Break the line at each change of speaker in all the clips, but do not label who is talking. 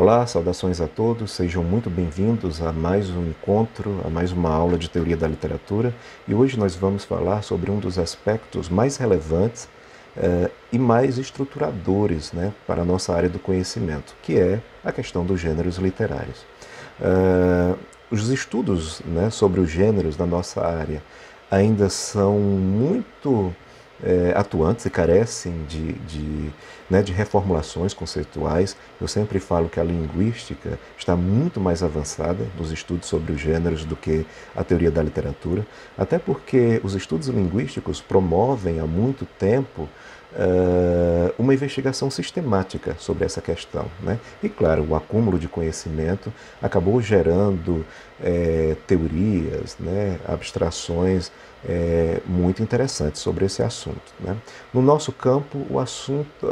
Olá, saudações a todos, sejam muito bem-vindos a mais um encontro, a mais uma aula de teoria da literatura. E hoje nós vamos falar sobre um dos aspectos mais relevantes e mais estruturadores, né, para a nossa área do conhecimento, que é a questão dos gêneros literários. Os estudos, né, sobre os gêneros da nossa área ainda são muito atuantes e carecem né, de reformulações conceituais. Eu sempre falo que a linguística está muito mais avançada nos estudos sobre os gêneros do que a teoria da literatura, até porque os estudos linguísticos promovem há muito tempo uma investigação sistemática sobre essa questão, né? E claro, o acúmulo de conhecimento acabou gerando teorias, né, abstrações muito interessantes sobre esse assunto, né? No nosso campo,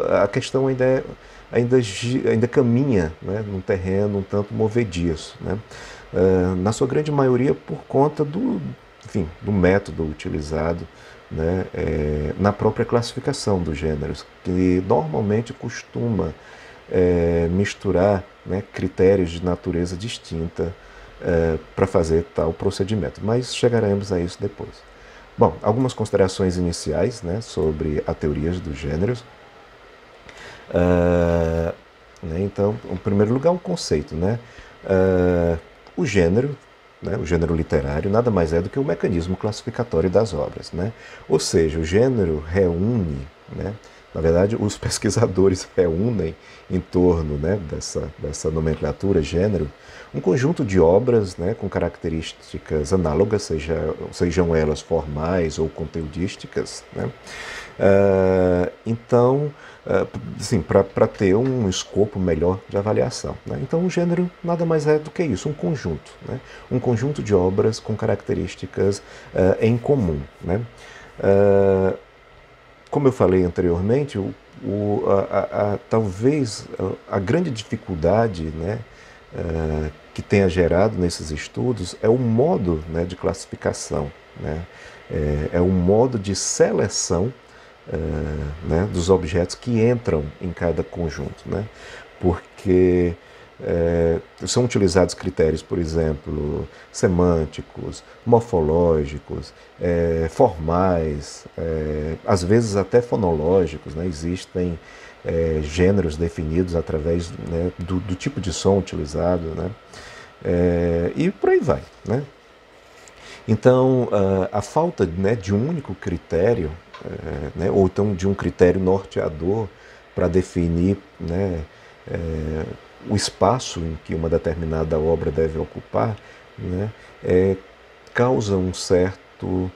a questão ainda caminha, né, num terreno um tanto movediço, né? Na sua grande maioria por conta do método utilizado, né, na própria classificação dos gêneros, que normalmente costuma misturar, né, critérios de natureza distinta para fazer tal procedimento. Mas chegaremos a isso depois. Bom, algumas considerações iniciais, né, sobre a teoria dos gêneros. Né, então, em primeiro lugar, o conceito, né? O gênero, né, o gênero literário, nada mais é do que o mecanismo classificatório das obras, né? Ou seja, o gênero reúne, né, na verdade, os pesquisadores reúnem em torno, né, dessa nomenclatura gênero um conjunto de obras, né, com características análogas, sejam elas formais ou conteudísticas, né? Então, assim, para ter um escopo melhor de avaliação, né? Então, o gênero nada mais é do que isso, um conjunto, né? Um conjunto de obras com características em comum, né? Como eu falei anteriormente, talvez a grande dificuldade, né, que tenha gerado nesses estudos é o modo, né, de classificação, né? É o modo de seleção né, dos objetos que entram em cada conjunto, né? Porque são utilizados critérios, por exemplo, semânticos, morfológicos, formais, às vezes até fonológicos, né? Existem gêneros definidos através, né, do tipo de som utilizado, né? E por aí vai, né? Então, a falta, né, de um único critério, né, ou então de um critério norteador para definir, né, o espaço em que uma determinada obra deve ocupar, né, causa um certo,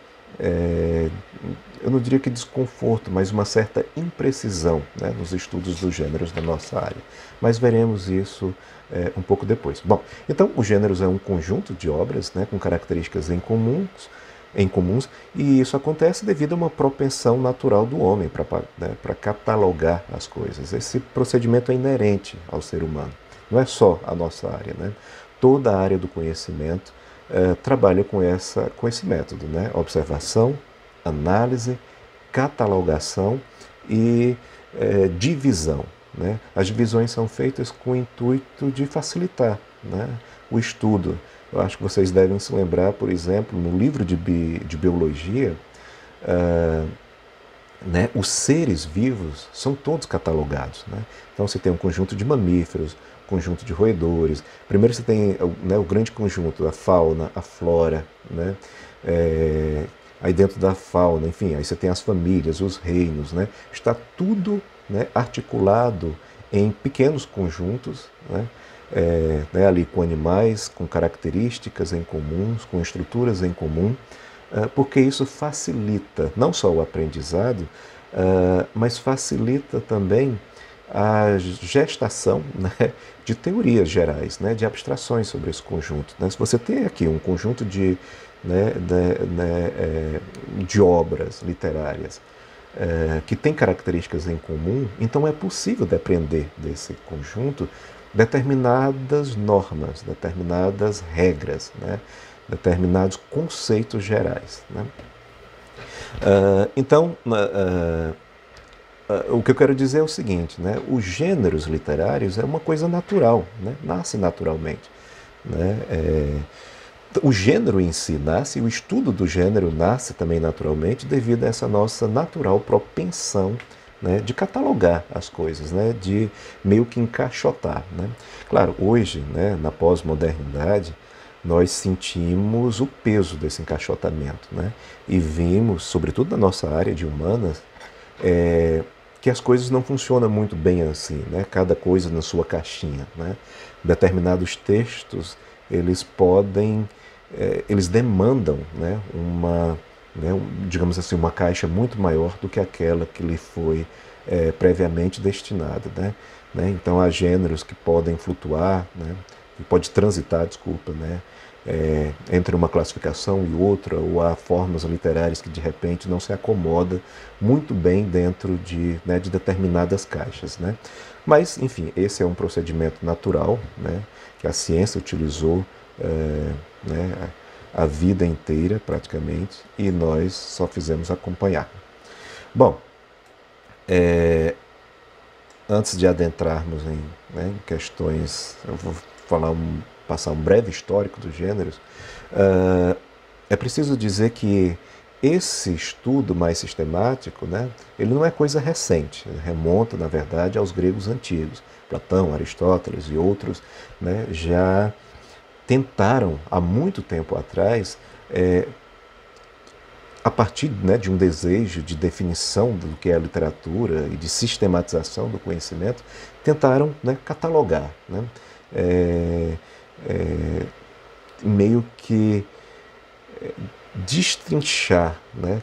eu não diria que desconforto, mas uma certa imprecisão, né, nos estudos dos gêneros da nossa área. Mas veremos isso um pouco depois. Bom, então os gêneros é um conjunto de obras, né, com características em comuns, e isso acontece devido a uma propensão natural do homem para catalogar as coisas. Esse procedimento é inerente ao ser humano, não é só a nossa área, né? Toda a área do conhecimento trabalha com esse método, né? Observação, análise, catalogação e divisão, né? As divisões são feitas com o intuito de facilitar, né, o estudo. Eu acho que vocês devem se lembrar, por exemplo, no livro de biologia, né, os seres vivos são todos catalogados, né? Então você tem um conjunto de mamíferos, conjunto de roedores. Primeiro você tem, né, o grande conjunto, a fauna, a flora, né? Aí dentro da fauna, enfim, aí você tem as famílias, os reinos, né? Está tudo, né, articulado em pequenos conjuntos, né? Né, ali com animais, com características em comuns, com estruturas em comum, porque isso facilita não só o aprendizado, mas facilita também a gestação, né, de teorias gerais, né, de abstrações sobre esse conjunto, né? Se você tem aqui um conjunto né, de obras literárias que têm características em comum, então é possível depreender desse conjunto determinadas normas, determinadas regras, né, determinados conceitos gerais, né? Então, o que eu quero dizer é o seguinte, né? Os gêneros literários é uma coisa natural, né? Nasce naturalmente, né? O gênero em si nasce, e o estudo do gênero nasce também naturalmente devido a essa nossa natural propensão, né, de catalogar as coisas, né, de meio que encaixotar, né? Claro, hoje, né, na pós-modernidade, nós sentimos o peso desse encaixotamento, né? E vimos, sobretudo na nossa área de humanas, que as coisas não funcionam muito bem assim, né? Cada coisa na sua caixinha, né? Determinados textos, eles podem, eles demandam, né, digamos assim, uma caixa muito maior do que aquela que lhe foi previamente destinada, Então há gêneros que podem flutuar, né? Que pode transitar, desculpa, né? Entre uma classificação e outra, ou há formas literárias que de repente não se acomoda muito bem dentro de determinadas caixas, né? Mas, enfim, esse é um procedimento natural, né, que a ciência utilizou né, a vida inteira, praticamente, e nós só fizemos acompanhar. Bom, antes de adentrarmos em questões, eu vou passar um breve histórico dos gêneros. É preciso dizer que esse estudo mais sistemático, né, ele não é coisa recente, ele remonta, na verdade, aos gregos antigos. Platão, Aristóteles e outros, né, já tentaram, há muito tempo atrás, a partir, né, de um desejo de definição do que é a literatura e de sistematização do conhecimento, tentaram, né, catalogar, né, meio que destrinchar, né,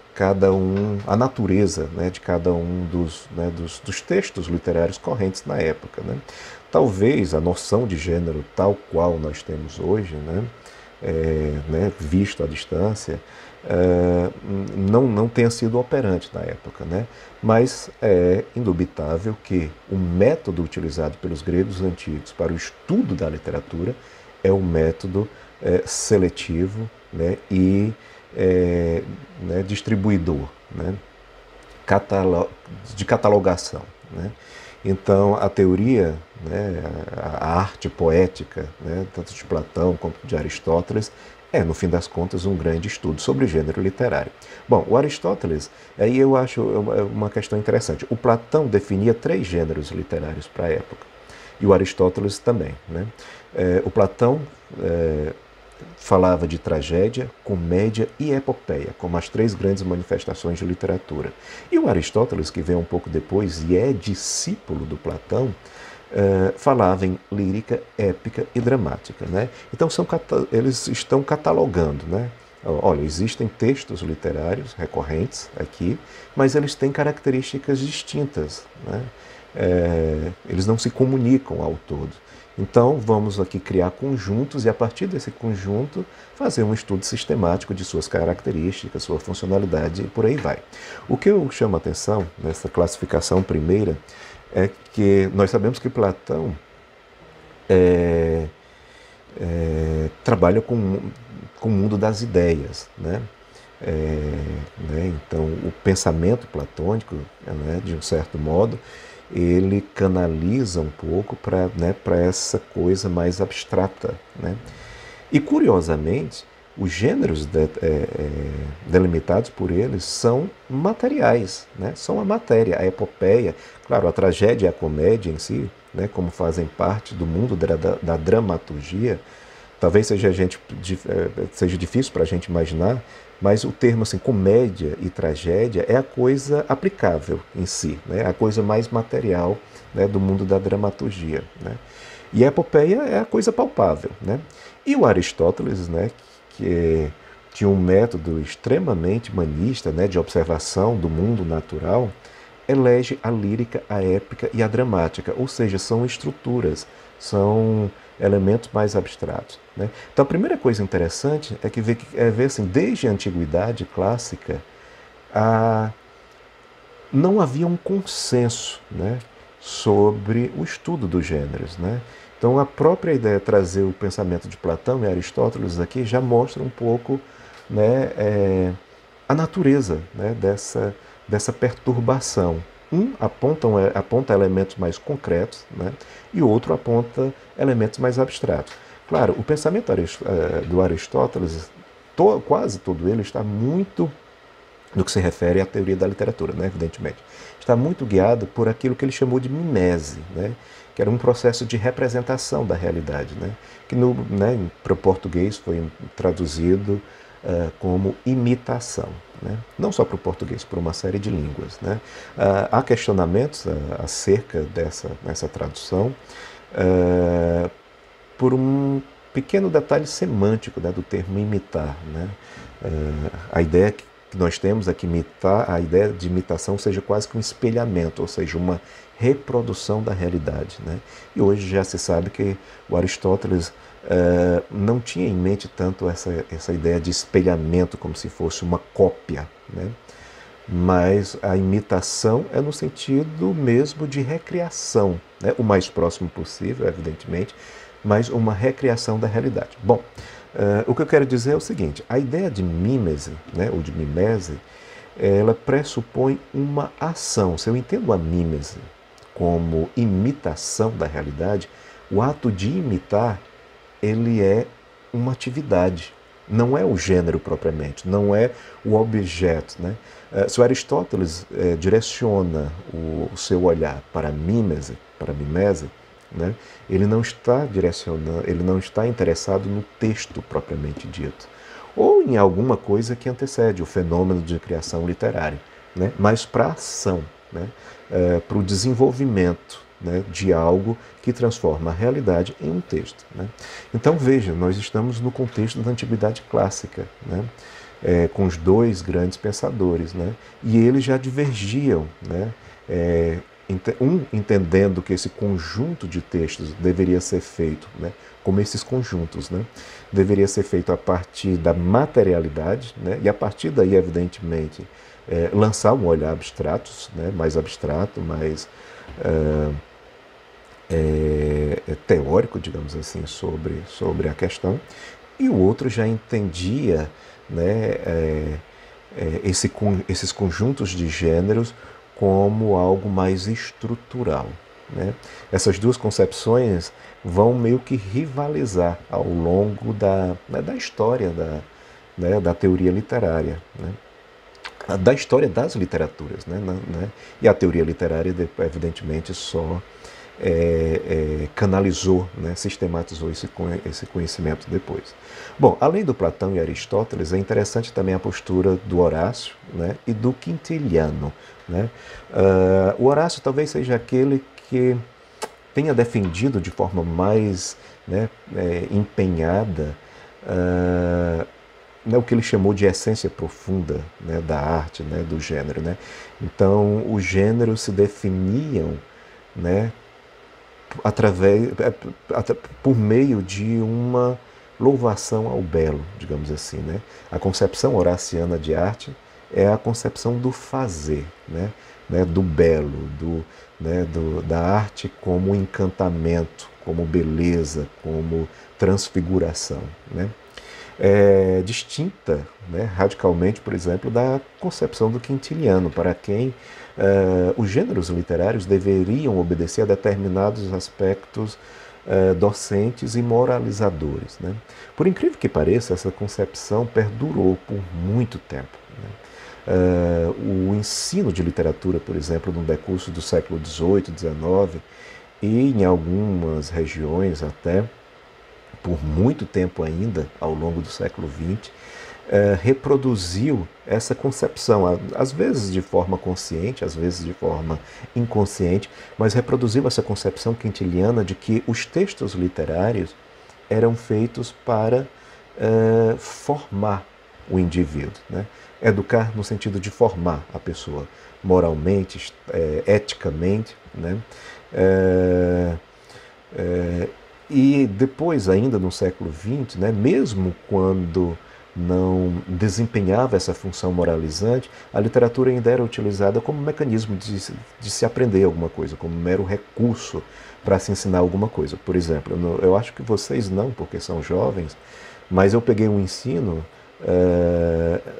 a natureza, né, de cada um dos textos literários correntes na época, né. Talvez a noção de gênero tal qual nós temos hoje, visto à distância, não tenha sido operante na época, né? Mas é indubitável que o método utilizado pelos gregos antigos para o estudo da literatura é um método seletivo, né, e distribuidor, né, de catalogação, né? Então, a teoria, né, a arte poética, né, tanto de Platão quanto de Aristóteles, no fim das contas, um grande estudo sobre o gênero literário. Bom, o Aristóteles, aí eu acho uma questão interessante. O Platão definia 3 gêneros literários para a época, e o Aristóteles também, né? O Platão falava de tragédia, comédia e epopeia, como as 3 grandes manifestações de literatura. E o Aristóteles, que vem um pouco depois e é discípulo do Platão, falava em lírica, épica e dramática, né? Então eles estão catalogando, né? Olha, existem textos literários recorrentes aqui, mas eles têm características distintas, né? Eles não se comunicam ao todo. Então, vamos aqui criar conjuntos e, a partir desse conjunto, fazer um estudo sistemático de suas características, sua funcionalidade e por aí vai. O que eu chamo a atenção nessa classificação primeira é que nós sabemos que Platão trabalha com o mundo das ideias, né? Então, o pensamento platônico, né, de um certo modo, ele canaliza um pouco para essa coisa mais abstrata, né? E, curiosamente, os gêneros delimitados por eles são materiais, né? São a matéria, a epopeia, claro, a tragédia e a comédia em si, né, como fazem parte do mundo da dramaturgia. Talvez seja difícil para a gente imaginar, mas o termo assim, comédia e tragédia é a coisa aplicável em si, né? A coisa mais material, né, do mundo da dramaturgia, né? E a epopeia é a coisa palpável, né? E o Aristóteles, né, que tinha um método extremamente humanista, né, de observação do mundo natural, elege a lírica, a épica e a dramática, ou seja, são estruturas, são elementos mais abstratos, né? Então, a primeira coisa interessante é que ver assim, desde a antiguidade clássica, não havia um consenso, né, sobre o estudo dos gêneros, né? Então, a própria ideia de trazer o pensamento de Platão e Aristóteles aqui já mostra um pouco, né, a natureza, né, dessa perturbação, Um aponta elementos mais concretos, né? E o outro aponta elementos mais abstratos. Claro, o pensamento do Aristóteles, quase todo ele está muito, no que se refere à teoria da literatura, né, evidentemente, está muito guiado por aquilo que ele chamou de mimese, né, que era um processo de representação da realidade, né, que para o português foi traduzido como imitação. Né? Não só para o português, para uma série de línguas. Né? Há questionamentos acerca dessa tradução por um pequeno detalhe semântico, né, do termo imitar. Né? A ideia que nós temos é que a ideia de imitação seja quase que um espelhamento, ou seja, uma reprodução da realidade. Né? E hoje já se sabe que o Aristóteles não tinha em mente tanto essa ideia de espelhamento como se fosse uma cópia, né? Mas a imitação é no sentido mesmo de recriação, né? O mais próximo possível, evidentemente, mas uma recriação da realidade. Bom, o que eu quero dizer é o seguinte: a ideia de mímese, né, ou de mimese, ela pressupõe uma ação. Se eu entendo a mímese como imitação da realidade, o ato de imitar, ele é uma atividade, não é o gênero propriamente, não é o objeto. Né? Se o Aristóteles direciona o seu olhar para a mimese, né? Ele não está direcionando, ele não está interessado no texto propriamente dito, ou em alguma coisa que antecede o fenômeno de criação literária, né? Mas para a ação, né? Para o desenvolvimento, né, de algo que transforma a realidade em um texto. Né? Então veja, nós estamos no contexto da Antiguidade Clássica, né? Com os dois grandes pensadores, né? E eles já divergiam, né? Um entendendo que esse conjunto de textos deveria ser feito, né? Como esses conjuntos, né? Deveria ser feito a partir da materialidade, né? E a partir daí, evidentemente, lançar um olhar abstrato, né? Mais abstrato, mais teórico, digamos assim, sobre a questão, e o outro já entendia, né, esses conjuntos de gêneros como algo mais estrutural. Né? Essas duas concepções vão meio que rivalizar ao longo da história da teoria literária, né? Da história das literaturas. Né? E a teoria literária, evidentemente, só canalizou, né, sistematizou esse conhecimento depois. Bom, além do Platão e Aristóteles, é interessante também a postura do Horácio, né, e do Quintiliano. Né? O Horácio talvez seja aquele que tenha defendido de forma mais, né, empenhada o que ele chamou de essência profunda, né, da arte, né, do gênero. Né? Então, os gêneros se definiam, né, por meio de uma louvação ao belo, digamos assim. Né? A concepção horaciana de arte é a concepção do fazer, né? Do belo, da arte como encantamento, como beleza, como transfiguração. Né? É distinta, né, radicalmente, por exemplo, da concepção do Quintiliano, para quem os gêneros literários deveriam obedecer a determinados aspectos docentes e moralizadores. Né? Por incrível que pareça, essa concepção perdurou por muito tempo. Né? O ensino de literatura, por exemplo, no decurso do século XVIII, XIX e em algumas regiões até por muito tempo ainda, ao longo do século XX, reproduziu essa concepção, às vezes de forma consciente, às vezes de forma inconsciente, mas reproduziu essa concepção quintiliana de que os textos literários eram feitos para formar o indivíduo, né? Educar no sentido de formar a pessoa moralmente, eticamente, né? E depois, ainda no século XX, né, mesmo quando não desempenhava essa função moralizante, a literatura ainda era utilizada como mecanismo de se aprender alguma coisa, como mero recurso para se ensinar alguma coisa. Por exemplo, eu acho que vocês não, porque são jovens, mas eu peguei um ensino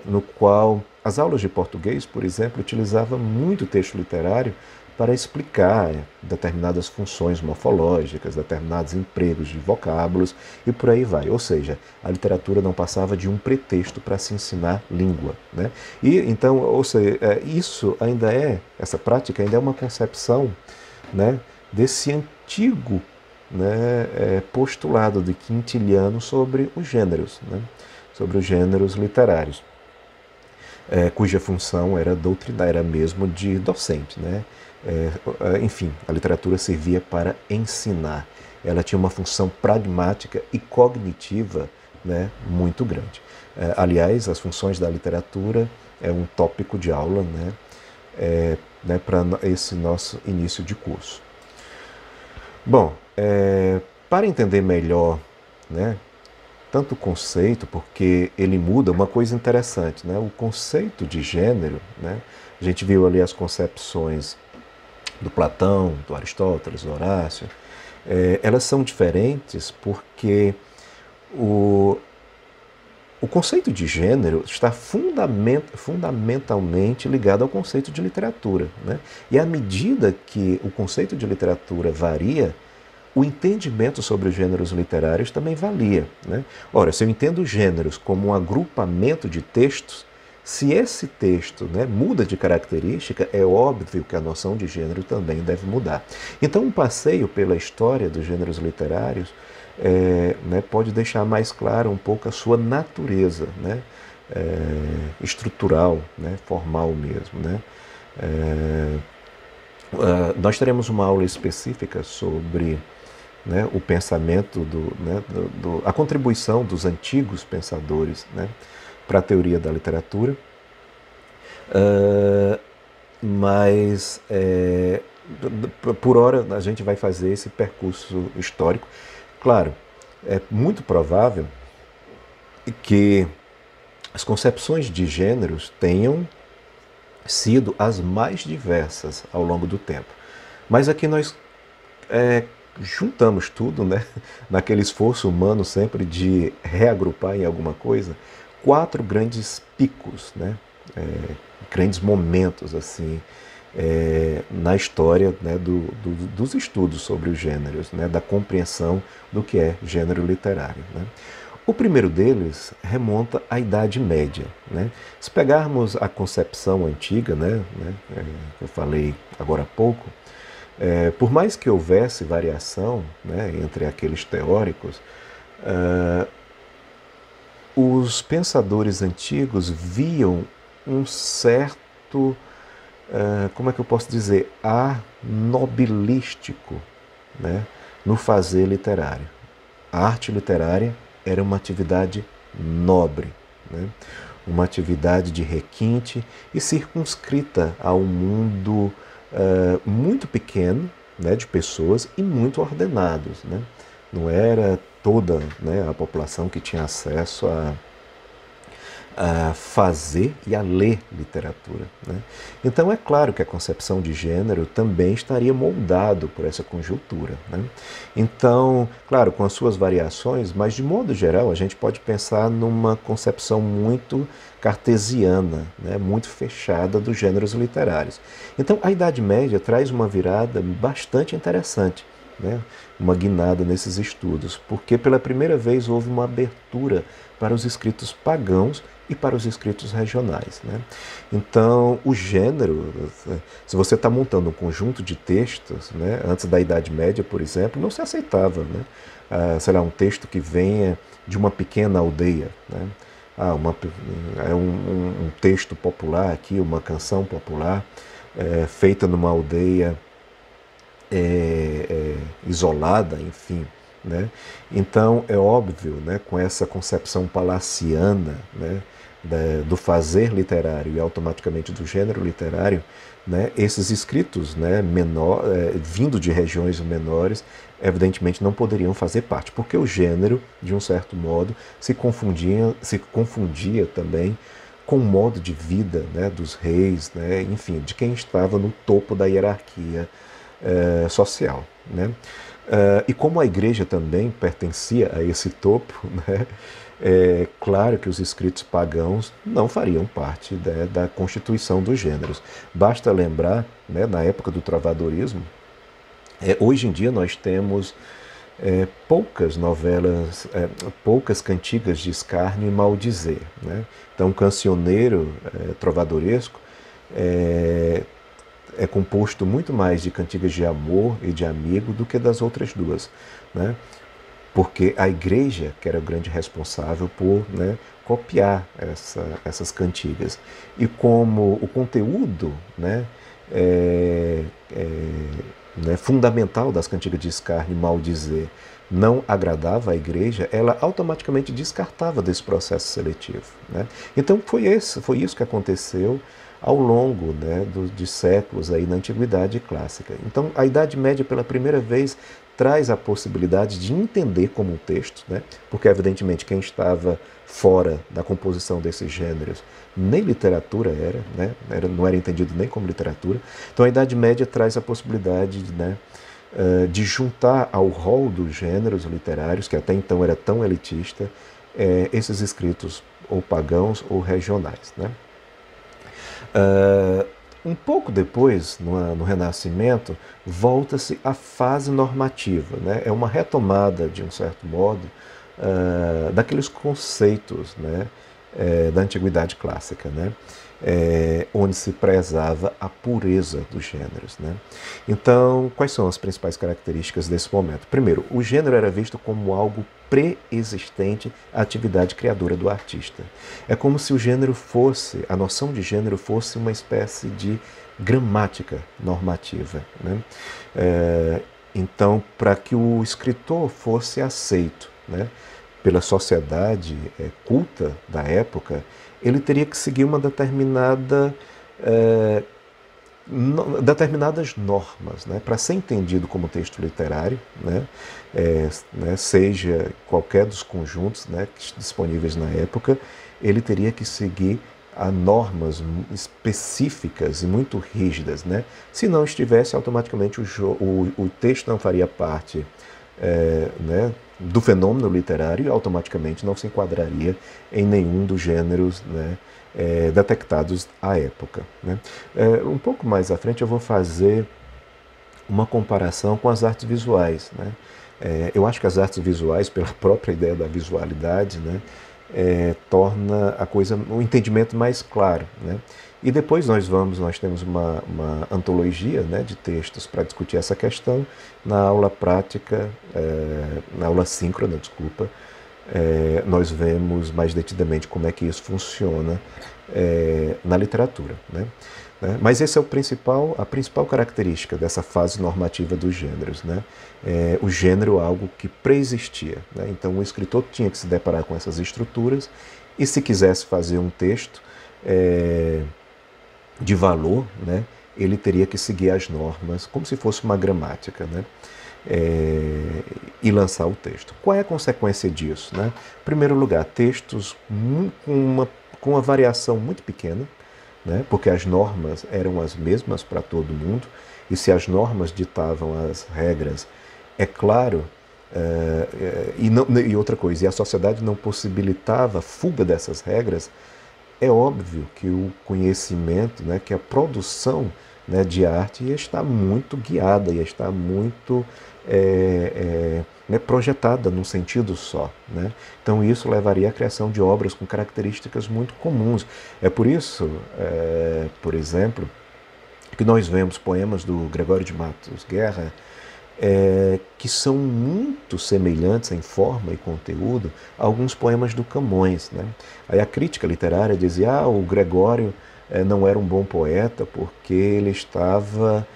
no qual as aulas de português, por exemplo, utilizavam muito texto literário para explicar determinadas funções morfológicas, determinados empregos de vocábulos e por aí vai. Ou seja, a literatura não passava de um pretexto para se ensinar língua, né? E então, ou seja, isso ainda essa prática ainda é uma concepção, né, desse antigo, né, postulado de Quintiliano sobre os gêneros, né, sobre os gêneros literários, cuja função era doutrinar, era mesmo de docente, né? Enfim, a literatura servia para ensinar. Ela tinha uma função pragmática e cognitiva, né, muito grande. Aliás, as funções da literatura é um tópico de aula, né, para esse nosso início de curso. Bom, para entender melhor, né, tanto o conceito, porque ele muda uma coisa interessante, né? O conceito de gênero, né? A gente viu ali as concepções do Platão, do Aristóteles, do Horácio, elas são diferentes porque o conceito de gênero está fundamentalmente ligado ao conceito de literatura, né? E à medida que o conceito de literatura varia, o entendimento sobre os gêneros literários também valia, né? Ora, se eu entendo gêneros como um agrupamento de textos, se esse texto, né, muda de característica, é óbvio que a noção de gênero também deve mudar. Então, um passeio pela história dos gêneros literários né, pode deixar mais claro um pouco a sua natureza, né, estrutural, né, formal mesmo, né? Nós teremos uma aula específica sobre, né, o pensamento, né, a contribuição dos antigos pensadores, né, para a teoria da literatura, mas por hora a gente vai fazer esse percurso histórico. Claro, é muito provável que as concepções de gêneros tenham sido as mais diversas ao longo do tempo. Mas aqui nós juntamos tudo, né, naquele esforço humano sempre de reagrupar em alguma coisa, 4 grandes picos, né, grandes momentos assim, na história, né, dos estudos sobre os gêneros, né, da compreensão do que é gênero literário, né. O primeiro deles remonta à Idade Média, né? Se pegarmos a concepção antiga, né, que eu falei agora há pouco, por mais que houvesse variação, né, entre aqueles teóricos, os pensadores antigos viam um certo, como é que eu posso dizer, ar nobilístico, né, no fazer literário. A arte literária era uma atividade nobre, né, uma atividade de requinte e circunscrita a um mundo muito pequeno, né, de pessoas e muito ordenados, né? Não era toda, né, a população que tinha acesso a fazer e a ler literatura, né? Então é claro que a concepção de gênero também estaria moldado por essa conjuntura, né? Então, claro, com as suas variações, mas de modo geral a gente pode pensar numa concepção muito cartesiana, né, muito fechada dos gêneros literários. Então a Idade Média traz uma virada bastante interessante, né, uma guinada nesses estudos, porque pela primeira vez houve uma abertura para os escritos pagãos e para os escritos regionais, né? Então, o gênero, se você está montando um conjunto de textos, né, antes da Idade Média, por exemplo, não se aceitava, né? Sei lá, um texto que venha de uma pequena aldeia, né? Um texto popular aqui, uma canção popular, feita numa aldeia isolada, enfim, né? Então é óbvio, né, com essa concepção palaciana, né, do fazer literário e automaticamente do gênero literário, né, esses escritos, né, vindo de regiões menores, evidentemente não poderiam fazer parte, porque o gênero, de um certo modo, se confundia também com o modo de vida, né, dos reis, né, enfim, de quem estava no topo da hierarquia social, né? E como a igreja também pertencia a esse topo, né, É claro que os escritos pagãos não fariam parte, né, da constituição dos gêneros. Basta lembrar, né, na época do trovadorismo, hoje em dia nós temos poucas novelas, poucas cantigas de escárnio e maldizer. Né? Então, o cancioneiro trovadoresco é, é composto muito mais de cantigas de amor e de amigo do que das outras duas. Né? Porque a igreja, que era o grande responsável por, né, copiar essas cantigas. E como o conteúdo, né, é, né, fundamental das cantigas de escárnio e maldizer não agradava à igreja, ela automaticamente descartava desse processo seletivo. Né? Então foi isso que aconteceu ao longo, né, de séculos aí na Antiguidade Clássica. Então a Idade Média, pela primeira vez, traz a possibilidade de entender como um texto, né? Porque evidentemente quem estava fora da composição desses gêneros nem literatura era, né? Não era entendido nem como literatura. Então a Idade Média traz a possibilidade, né, de juntar ao rol dos gêneros literários, que até então era tão elitista, esses escritos ou pagãos ou regionais. Né? Um pouco depois, no Renascimento, volta-se à fase normativa. Né? É uma retomada, de um certo modo, daqueles conceitos, né, da Antiguidade Clássica, né? Onde se prezava a pureza dos gêneros. Né? Então, quais são as principais características desse momento? Primeiro, o gênero era visto como algo pré-existente à atividade criadora do artista. É como se o gênero fosse, a noção de gênero fosse uma espécie de gramática normativa. Né? Então, para que o escritor fosse aceito, né, pela sociedade culta da época, ele teria que seguir uma determinadas normas, né, para ser entendido como texto literário, né, seja qualquer dos conjuntos, né, disponíveis na época, ele teria que seguir a normas específicas e muito rígidas. Né? Se não estivesse, automaticamente o texto não faria parte né, do fenômeno literário e automaticamente não se enquadraria em nenhum dos gêneros, né, detectados à época. Né? Um pouco mais à frente eu vou fazer uma comparação com as artes visuais. Né? Eu acho que as artes visuais, pela própria ideia da visualidade, né, torna a coisa, o entendimento mais claro. Né? E depois nós temos uma antologia, né, de textos para discutir essa questão na aula prática, na aula síncrona, desculpa. Nós vemos mais detidamente como é que isso funciona na literatura. Né? Mas esse é a principal característica dessa fase normativa dos gêneros. Né? O gênero é algo que preexistia. Né? Então o escritor tinha que se deparar com essas estruturas e, se quisesse fazer um texto de valor, né, ele teria que seguir as normas, como se fosse uma gramática, né, e lançar o texto. Qual é a consequência disso? Né? Em primeiro lugar, textos com uma variação muito pequena, né, porque as normas eram as mesmas para todo mundo, e se as normas ditavam as regras, é claro, e outra coisa, e a sociedade não possibilitava a fuga dessas regras, é óbvio que o conhecimento, né, que a produção, né, de arte ia estar muito guiada, ia estar muito né, projetada num sentido só. Né? Então isso levaria à criação de obras com características muito comuns. É por isso, por exemplo, que nós vemos poemas do Gregório de Matos Guerra que são muito semelhantes em forma e conteúdo a alguns poemas do Camões. Né? Aí a crítica literária dizia: o Gregório não era um bom poeta porque ele estava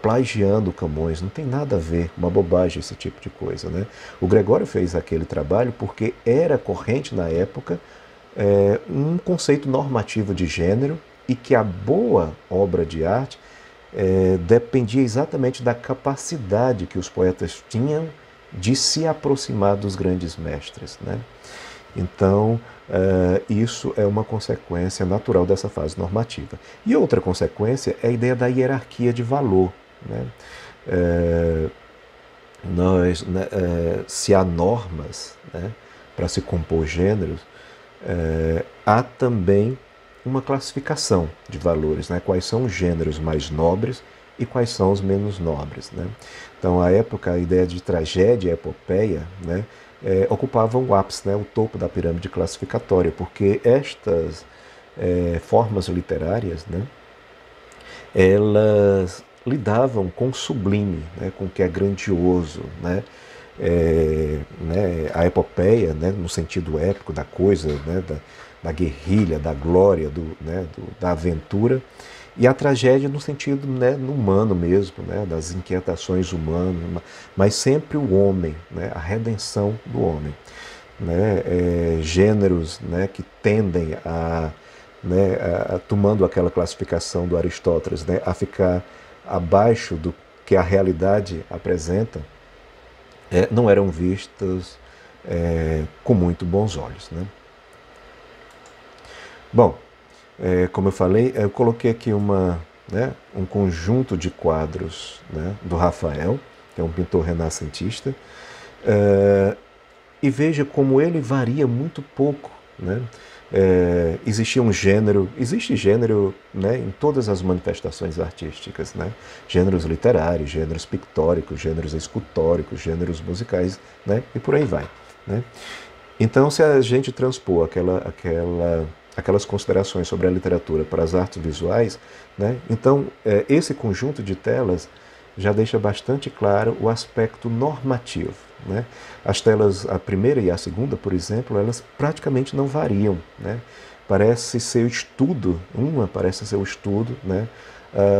plagiando o Camões. Não tem nada a ver, uma bobagem esse tipo de coisa. Né? O Gregório fez aquele trabalho porque era corrente na época um conceito normativo de gênero, e que a boa obra de arte dependia exatamente da capacidade que os poetas tinham de se aproximar dos grandes mestres. Né? Então, isso é uma consequência natural dessa fase normativa. E outra consequência é a ideia da hierarquia de valor. Né? Se há normas, né, para se compor gêneros, há também uma classificação de valores, né? Quais são os gêneros mais nobres e quais são os menos nobres, né? Então, à época, a ideia de tragédia e epopeia, né, ocupavam o ápice, né, o topo da pirâmide classificatória, porque estas formas literárias, né, elas lidavam com o sublime, né, com o que é grandioso, né, a epopeia, né, no sentido épico da coisa, né, da guerrilha, da glória, da aventura, e a tragédia no sentido, né, humano mesmo, né, das inquietações humanas, mas sempre o homem, né, a redenção do homem. Né, gêneros, né, que tendem né, tomando aquela classificação do Aristóteles, né, a ficar abaixo do que a realidade apresenta, não eram vistos com muito bons olhos. Né? Bom, como eu falei, eu coloquei aqui um conjunto de quadros, né, do Rafael, que é um pintor renascentista, e veja como ele varia muito pouco. Né? Existe gênero, né, em todas as manifestações artísticas, né? Gêneros literários, gêneros pictóricos, gêneros escultóricos, gêneros musicais, né? E por aí vai. Né? Então, se a gente transpor aquelas considerações sobre a literatura para as artes visuais, né? Então esse conjunto de telas já deixa bastante claro o aspecto normativo. Né? As telas, a primeira e a segunda, por exemplo, elas praticamente não variam. Né? Parece ser o estudo, né,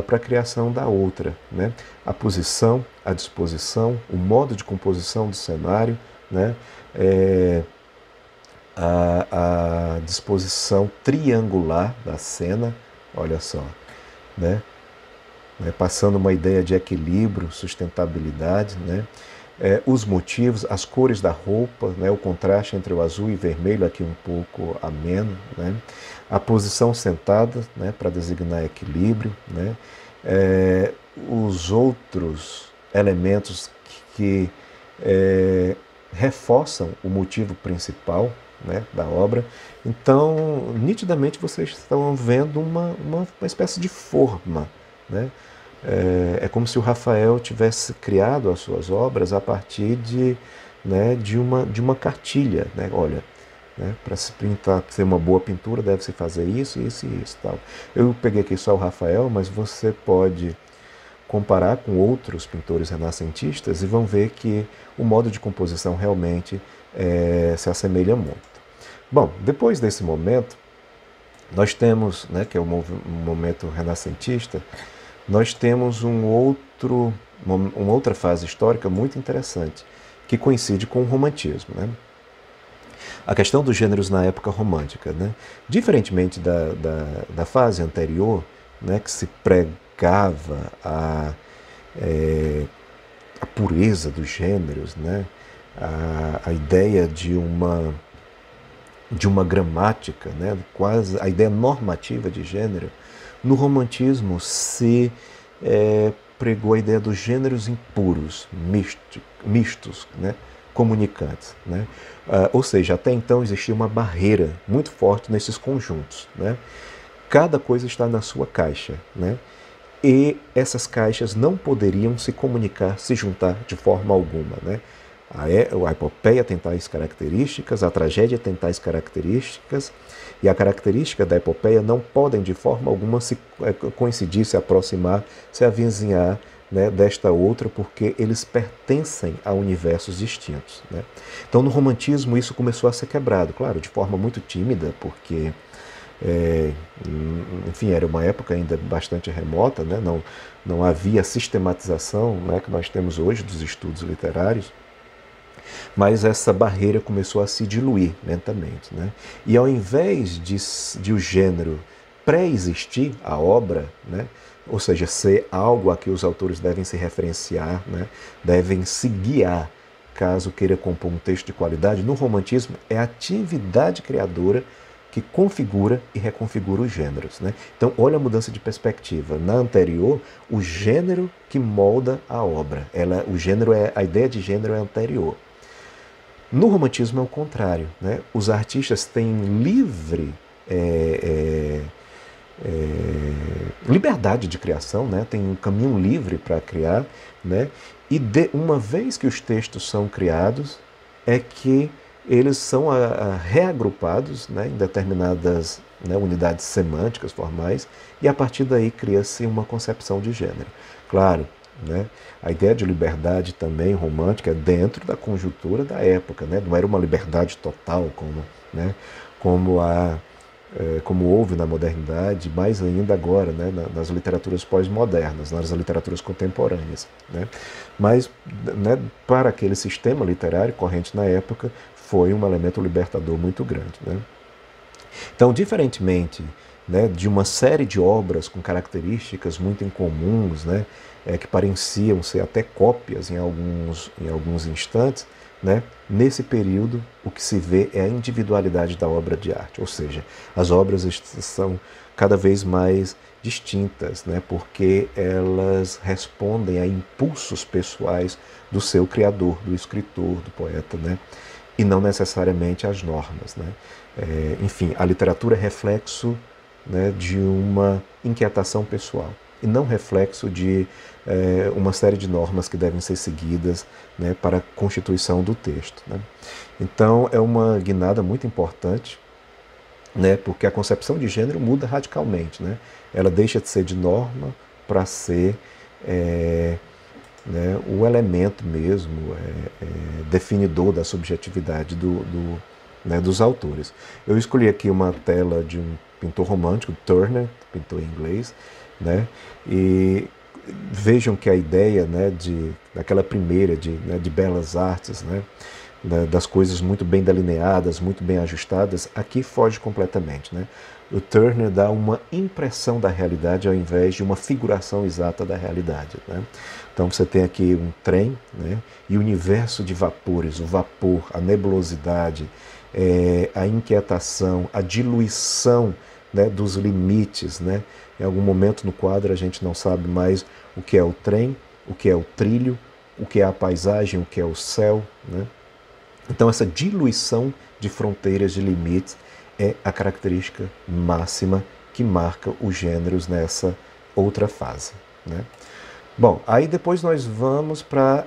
para a criação da outra. Né? A posição, a disposição, o modo de composição do cenário, né? A disposição triangular da cena, olha só, né? Passando uma ideia de equilíbrio, sustentabilidade, né? Os motivos, as cores da roupa, né? O contraste entre o azul e vermelho aqui um pouco ameno, né? A posição sentada, né? Para designar equilíbrio, né? Os outros elementos que reforçam o motivo principal, né, da obra. Então, nitidamente vocês estão vendo uma espécie de forma. Né? É como se o Rafael tivesse criado as suas obras a partir de uma cartilha. Né? Olha, né, para se pintar, ser uma boa pintura, deve-se fazer isso, isso e isso. Tal. Eu peguei aqui só o Rafael, mas você pode comparar com outros pintores renascentistas e vão ver que o modo de composição realmente se assemelha muito. Bom, depois desse momento, nós temos, né, que é o momento renascentista, nós temos uma outra fase histórica muito interessante, que coincide com o romantismo. Né? A questão dos gêneros na época romântica. Né? Diferentemente da fase anterior, né, que se pregava a pureza dos gêneros, né? A ideia de uma gramática, né? Quase a ideia normativa de gênero, no romantismo se pregou a ideia dos gêneros impuros, mistos, né? Comunicantes. Né? Ou seja, até então existia uma barreira muito forte nesses conjuntos. Né? Cada coisa está na sua caixa. Né? E essas caixas não poderiam se comunicar, se juntar de forma alguma. Né? A epopeia tem tais características, a tragédia tem tais características, e a característica da epopeia não podem de forma alguma se coincidir, se aproximar, se avizinhar, né, desta outra, porque eles pertencem a universos distintos. Né? Então, no romantismo, isso começou a ser quebrado, claro, de forma muito tímida, porque enfim, era uma época ainda bastante remota, né? Não havia a sistematização, né, que nós temos hoje dos estudos literários, mas essa barreira começou a se diluir lentamente. Né? E ao invés de o gênero pré-existir a obra, né, ou seja, ser algo a que os autores devem se referenciar, né, devem se guiar, caso queira compor um texto de qualidade, no romantismo é a atividade criadora que configura e reconfigura os gêneros. Né? Então, olha a mudança de perspectiva. Na anterior, o gênero que molda a obra. A ideia de gênero é anterior. No romantismo é o contrário, né? Os artistas têm livre liberdade de criação, né? Tem um caminho livre para criar, né? E uma vez que os textos são criados, é que eles são reagrupados, né, em determinadas, né, unidades semânticas formais, e a partir daí cria-se uma concepção de gênero. Claro, né, a ideia de liberdade também romântica é dentro da conjuntura da época, né, não era uma liberdade total como, né, como como houve na modernidade, mais ainda agora, né, nas literaturas pós-modernas, nas literaturas contemporâneas, né? Mas, né, para aquele sistema literário corrente na época, foi um elemento libertador muito grande, né? Então, diferentemente, né, de uma série de obras com características muito incomuns, né, que pareciam ser até cópias em alguns instantes, né, nesse período o que se vê é a individualidade da obra de arte, ou seja, as obras são cada vez mais distintas, né, porque elas respondem a impulsos pessoais do seu criador, do escritor, do poeta, né, e não necessariamente às normas, né. Enfim, a literatura é reflexo, né, de uma inquietação pessoal e não reflexo de uma série de normas que devem ser seguidas, né, para a constituição do texto, né. Então é uma guinada muito importante, né, porque a concepção de gênero muda radicalmente, né. Ela deixa de ser de norma para ser né, o elemento mesmo definidor da subjetividade né, dos autores. Eu escolhi aqui uma tela de um pintor romântico, Turner, pintor em inglês, né, e vejam que a ideia, né, daquela primeira né, de belas artes, né, das coisas muito bem delineadas, muito bem ajustadas, aqui foge completamente, né? O Turner dá uma impressão da realidade ao invés de uma figuração exata da realidade, né? Então você tem aqui um trem, né, e o universo de vapores, o vapor, a nebulosidade, a inquietação, a diluição, né, dos limites, né? Em algum momento no quadro a gente não sabe mais o que é o trem, o que é o trilho, o que é a paisagem, o que é o céu, né? Então essa diluição de fronteiras, de limites, é a característica máxima que marca os gêneros nessa outra fase, né? Bom, aí depois nós vamos para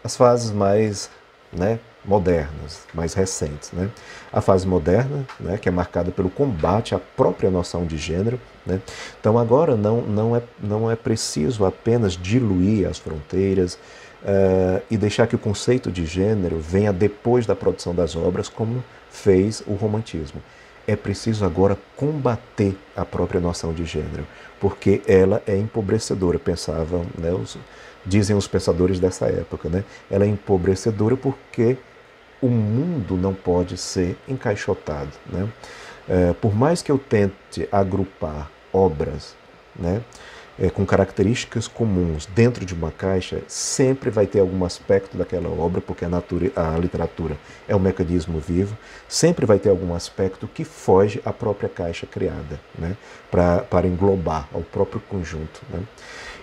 as fases mais, né, modernas, mais recentes, né? A fase moderna, né, que é marcada pelo combate à própria noção de gênero, né? Então agora não é preciso apenas diluir as fronteiras e deixar que o conceito de gênero venha depois da produção das obras, como fez o romantismo. É preciso agora combater a própria noção de gênero, porque ela é empobrecedora, pensavam, né, dizem os pensadores dessa época, né? Ela é empobrecedora porque o mundo não pode ser encaixotado, né? Por mais que eu tente agrupar obras, né, com características comuns dentro de uma caixa, sempre vai ter algum aspecto daquela obra, porque a literatura é um mecanismo vivo, sempre vai ter algum aspecto que foge à própria caixa criada, né, para englobar ao próprio conjunto, né.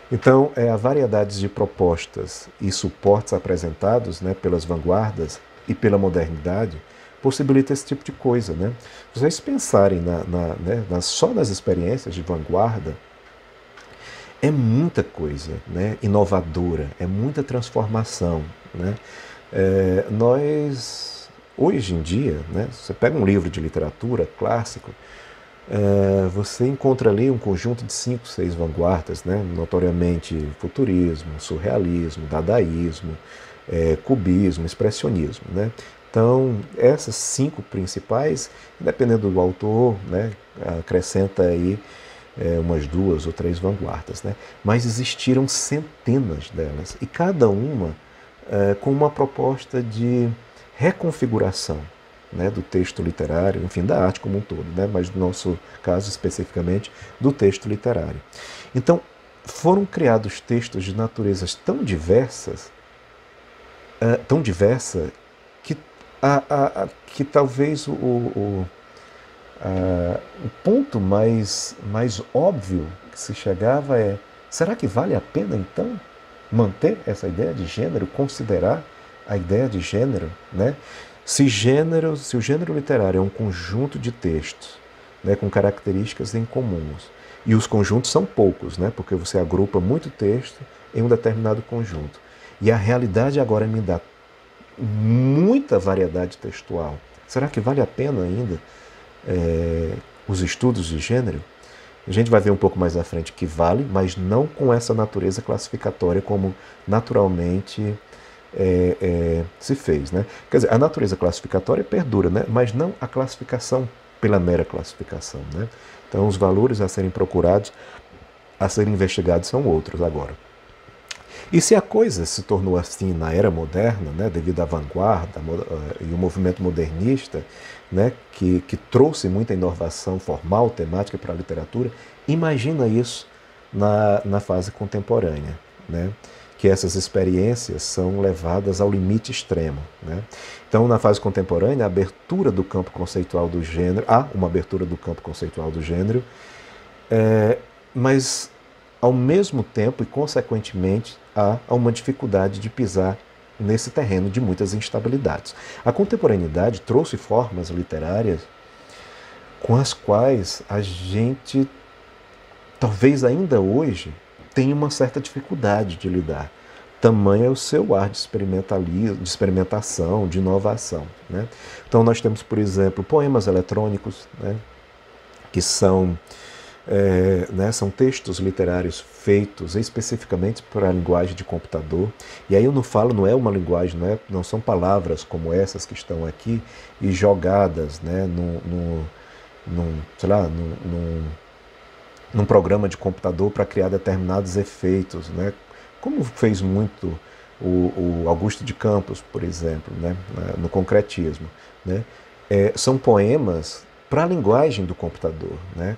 Então, a variedade de propostas e suportes apresentados, né, pelas vanguardas e pela modernidade possibilita esse tipo de coisa, né. Se vocês pensarem né, só nas experiências de vanguarda, é muita coisa, né, inovadora, é muita transformação, né. Nós, hoje em dia, né, você pega um livro de literatura clássico, você encontra ali um conjunto de 5, 6 vanguardas, né, notoriamente futurismo, surrealismo, dadaísmo, cubismo, expressionismo, né. Então, essas 5 principais, dependendo do autor, né, acrescenta aí umas 2 ou 3 vanguardas, né? Mas existiram centenas delas, e cada uma com uma proposta de reconfiguração, né, do texto literário, enfim, da arte como um todo, né, mas no nosso caso especificamente do texto literário. Então, foram criados textos de naturezas tão diversas, tão diversa, que, que talvez o ponto mais óbvio que se chegava será que vale a pena então manter essa ideia de gênero, considerar a ideia de gênero, né? Se o gênero literário é um conjunto de textos, né, com características em comuns, e os conjuntos são poucos, né, porque você agrupa muito texto em um determinado conjunto. E a realidade agora me dá muita variedade textual. Será que vale a pena ainda os estudos de gênero? A gente vai ver um pouco mais à frente que vale, mas não com essa natureza classificatória como naturalmente se fez, né? Quer dizer, a natureza classificatória perdura, né? Mas não a classificação pela mera classificação, né? Então, os valores a serem procurados, a serem investigados são outros agora. E se a coisa se tornou assim na era moderna, né, devido à vanguarda e o movimento modernista, né, que trouxe muita inovação formal, temática para a literatura, imagina isso na fase contemporânea, né, que essas experiências são levadas ao limite extremo, né. Então, na fase contemporânea, a abertura do campo conceitual do gênero, há uma abertura do campo conceitual do gênero, mas ao mesmo tempo e consequentemente há uma dificuldade de pisar nesse terreno de muitas instabilidades. A contemporaneidade trouxe formas literárias com as quais a gente, talvez ainda hoje, tenha uma certa dificuldade de lidar. Tamanho é o seu ar de experimentalismo, de experimentação, de inovação, né? Então nós temos, por exemplo, poemas eletrônicos, né, que são são textos literários feitos especificamente para a linguagem de computador. E aí eu não falo, não é uma linguagem, não são palavras como essas que estão aqui e jogadas, né, num programa de computador para criar determinados efeitos, né, como fez muito o Augusto de Campos, por exemplo, né, no concretismo, né. São poemas para a linguagem do computador, né.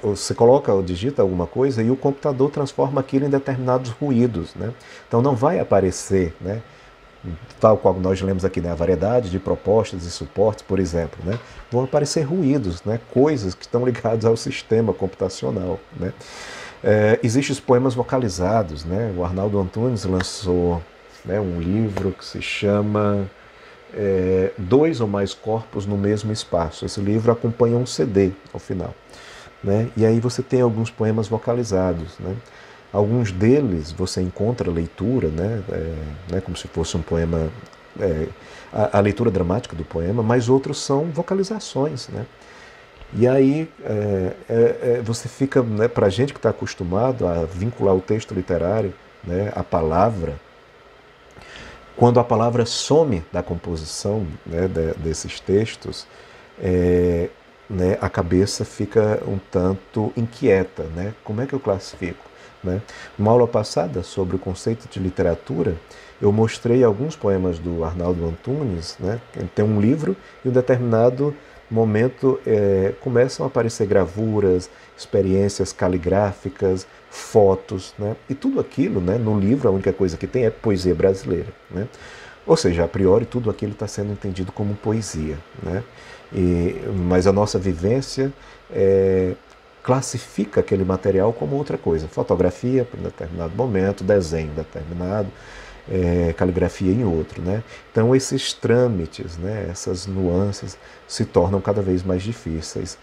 Você coloca ou digita alguma coisa e o computador transforma aquilo em determinados ruídos, né? Então não vai aparecer, né, tal qual nós lemos aqui, né, a variedade de propostas e suportes, por exemplo, né, vão aparecer ruídos, né, coisas que estão ligadas ao sistema computacional, né. Existem os poemas vocalizados, né? O Arnaldo Antunes lançou, né, um livro que se chama Dois ou Mais Corpos no Mesmo Espaço. Esse livro acompanha um CD ao final, né? E aí você tem alguns poemas vocalizados, né? Alguns deles você encontra leitura, né, como se fosse um poema, a leitura dramática do poema, mas outros são vocalizações, né? E aí você fica, né, para a gente que está acostumado a vincular o texto literário, né, à palavra, quando a palavra some da composição, né, desses textos, né, a cabeça fica um tanto inquieta, né? Como é que eu classifico, né? Numa aula passada sobre o conceito de literatura, eu mostrei alguns poemas do Arnaldo Antunes, né? Tem um livro e em um determinado momento começam a aparecer gravuras, experiências caligráficas, fotos, né? E tudo aquilo, né, no livro a única coisa que tem é poesia brasileira, né? Ou seja, a priori tudo aquilo está sendo entendido como poesia, né? Mas a nossa vivência classifica aquele material como outra coisa. Fotografia para um determinado momento, desenho determinado, caligrafia em outro, né? Então esses trâmites, né, essas nuances se tornam cada vez mais difíceis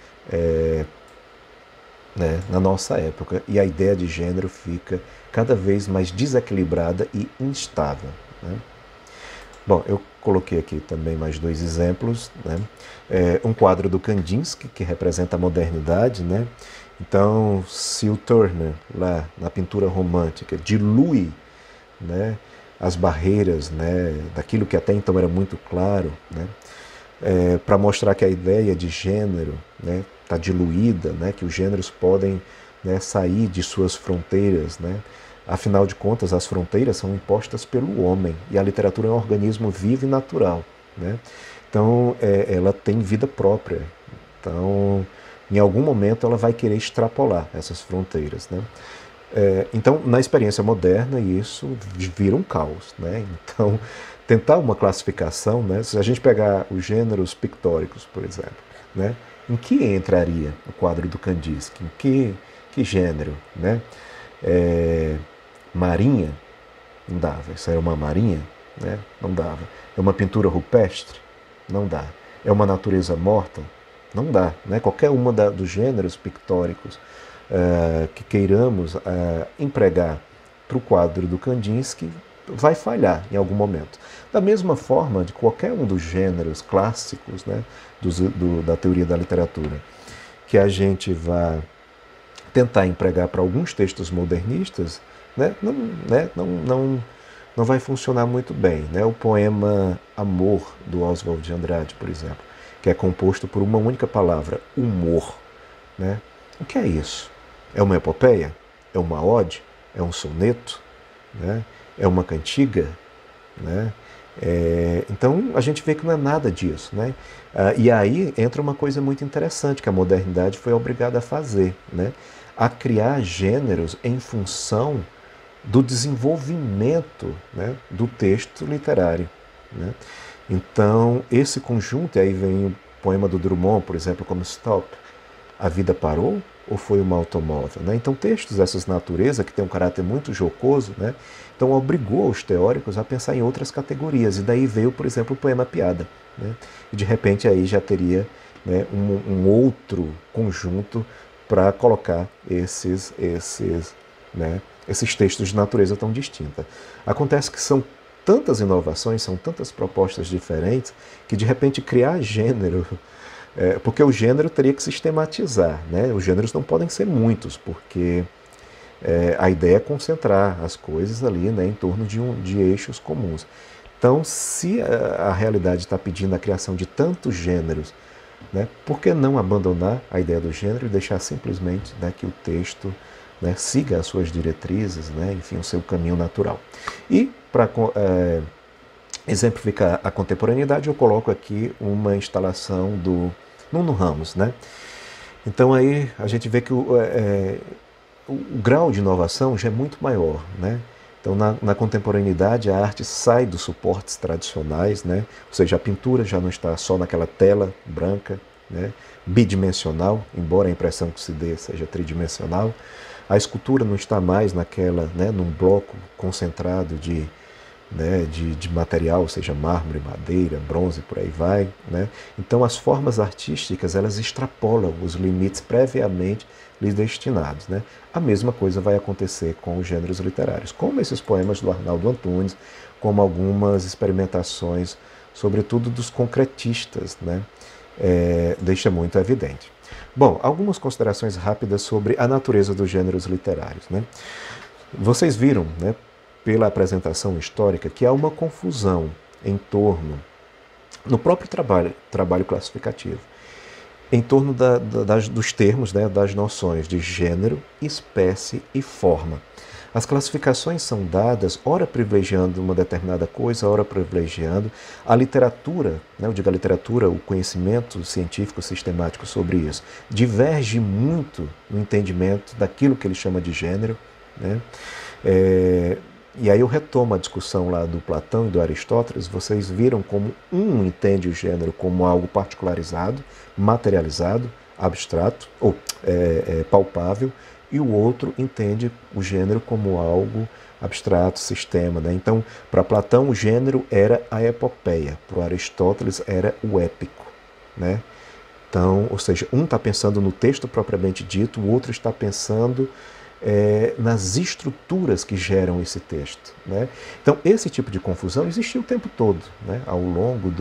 né, na nossa época, e a ideia de gênero fica cada vez mais desequilibrada e instável, né? Bom, eu coloquei aqui também mais dois exemplos, né? Um quadro do Kandinsky, que representa a modernidade, né? Então, se o Turner, lá na pintura romântica, dilui, né, as barreiras, né, daquilo que até então era muito claro, né, para mostrar que a ideia de gênero, né, está diluída, né, que os gêneros podem, né, sair de suas fronteiras, né. Afinal de contas, as fronteiras são impostas pelo homem e a literatura é um organismo vivo e natural, né. Então, ela tem vida própria. Então, em algum momento, ela vai querer extrapolar essas fronteiras, né. Então, na experiência moderna, isso vira um caos, né. Então, tentar uma classificação, né, se a gente pegar os gêneros pictóricos, por exemplo, né, em que entraria o quadro do Kandinsky? Em que gênero, né? Marinha? Não dava, isso era uma marinha? né? Não dava. É uma pintura rupestre? Não dá. É uma natureza morta? Não dá. Né? Qualquer uma dos gêneros pictóricos que queiramos empregar para o quadro do Kandinsky vai falhar em algum momento. Da mesma forma de qualquer um dos gêneros clássicos, né, da teoria da literatura, que a gente vai tentar empregar para alguns textos modernistas, né, não vai funcionar muito bem. Né? O poema Amor, do Oswald de Andrade, por exemplo, que é composto por uma única palavra, humor. Né? O que é isso? É uma epopeia? É uma ode? É um soneto? Né? É uma cantiga? Né? Então a gente vê que não é nada disso. Né? E aí entra uma coisa muito interessante que a modernidade foi obrigada a fazer, né? A criar gêneros em função do desenvolvimento, né, do texto literário. Né? Então esse conjunto, aí vem o poema do Drummond, por exemplo, como Stop. A vida parou ou foi uma automóvel? Né? Então textos dessas naturezas, que tem um caráter muito jocoso, né? Então obrigou os teóricos a pensar em outras categorias, e daí veio, por exemplo, o poema Piada. Né? E de repente aí já teria, né, um outro conjunto para colocar né, esses textos de natureza tão distinta. Acontece que são tantas inovações, são tantas propostas diferentes, que de repente criar gênero, porque o gênero teria que sistematizar, né? Os gêneros não podem ser muitos, porque a ideia é concentrar as coisas ali, né, em torno de eixos comuns. Então, se a realidade está pedindo a criação de tantos gêneros, né, por que não abandonar a ideia do gênero e deixar simplesmente, né, que o texto, né, siga as suas diretrizes, né, enfim, o seu caminho natural? E, para exemplificar a contemporaneidade, eu coloco aqui uma instalação do Nuno Ramos. Né? Então aí a gente vê que o grau de inovação já é muito maior. Né? Então na contemporaneidade a arte sai dos suportes tradicionais, né? Ou seja, a pintura já não está só naquela tela branca, né, bidimensional, embora a impressão que se dê seja tridimensional. A escultura não está mais naquela, né, num bloco concentrado de material, seja mármore, madeira, bronze, por aí vai. Né? Então as formas artísticas elas extrapolam os limites previamente lhes destinados. Né? A mesma coisa vai acontecer com os gêneros literários, como esses poemas do Arnaldo Antunes, como algumas experimentações, sobretudo dos concretistas, né? Deixa muito evidente. Bom, algumas considerações rápidas sobre a natureza dos gêneros literários. Né? Vocês viram, né, pela apresentação histórica, que há uma confusão em torno, no próprio trabalho classificativo, em torno dos termos, né, das noções de gênero, espécie e forma. As classificações são dadas, ora privilegiando uma determinada coisa, ora privilegiando a literatura, né, eu digo a literatura, o conhecimento científico sistemático sobre isso, diverge muito no entendimento daquilo que ele chama de gênero. Né? E aí eu retomo a discussão lá do Platão e do Aristóteles. Vocês viram como um entende o gênero como algo particularizado, materializado, abstrato ou palpável, e o outro entende o gênero como algo abstrato, sistema. Né? Então, para Platão, o gênero era a epopeia, para Aristóteles era o épico. Né? Então, ou seja, um está pensando no texto propriamente dito, o outro está pensando nas estruturas que geram esse texto. Né? Então, esse tipo de confusão existiu o tempo todo, né, ao longo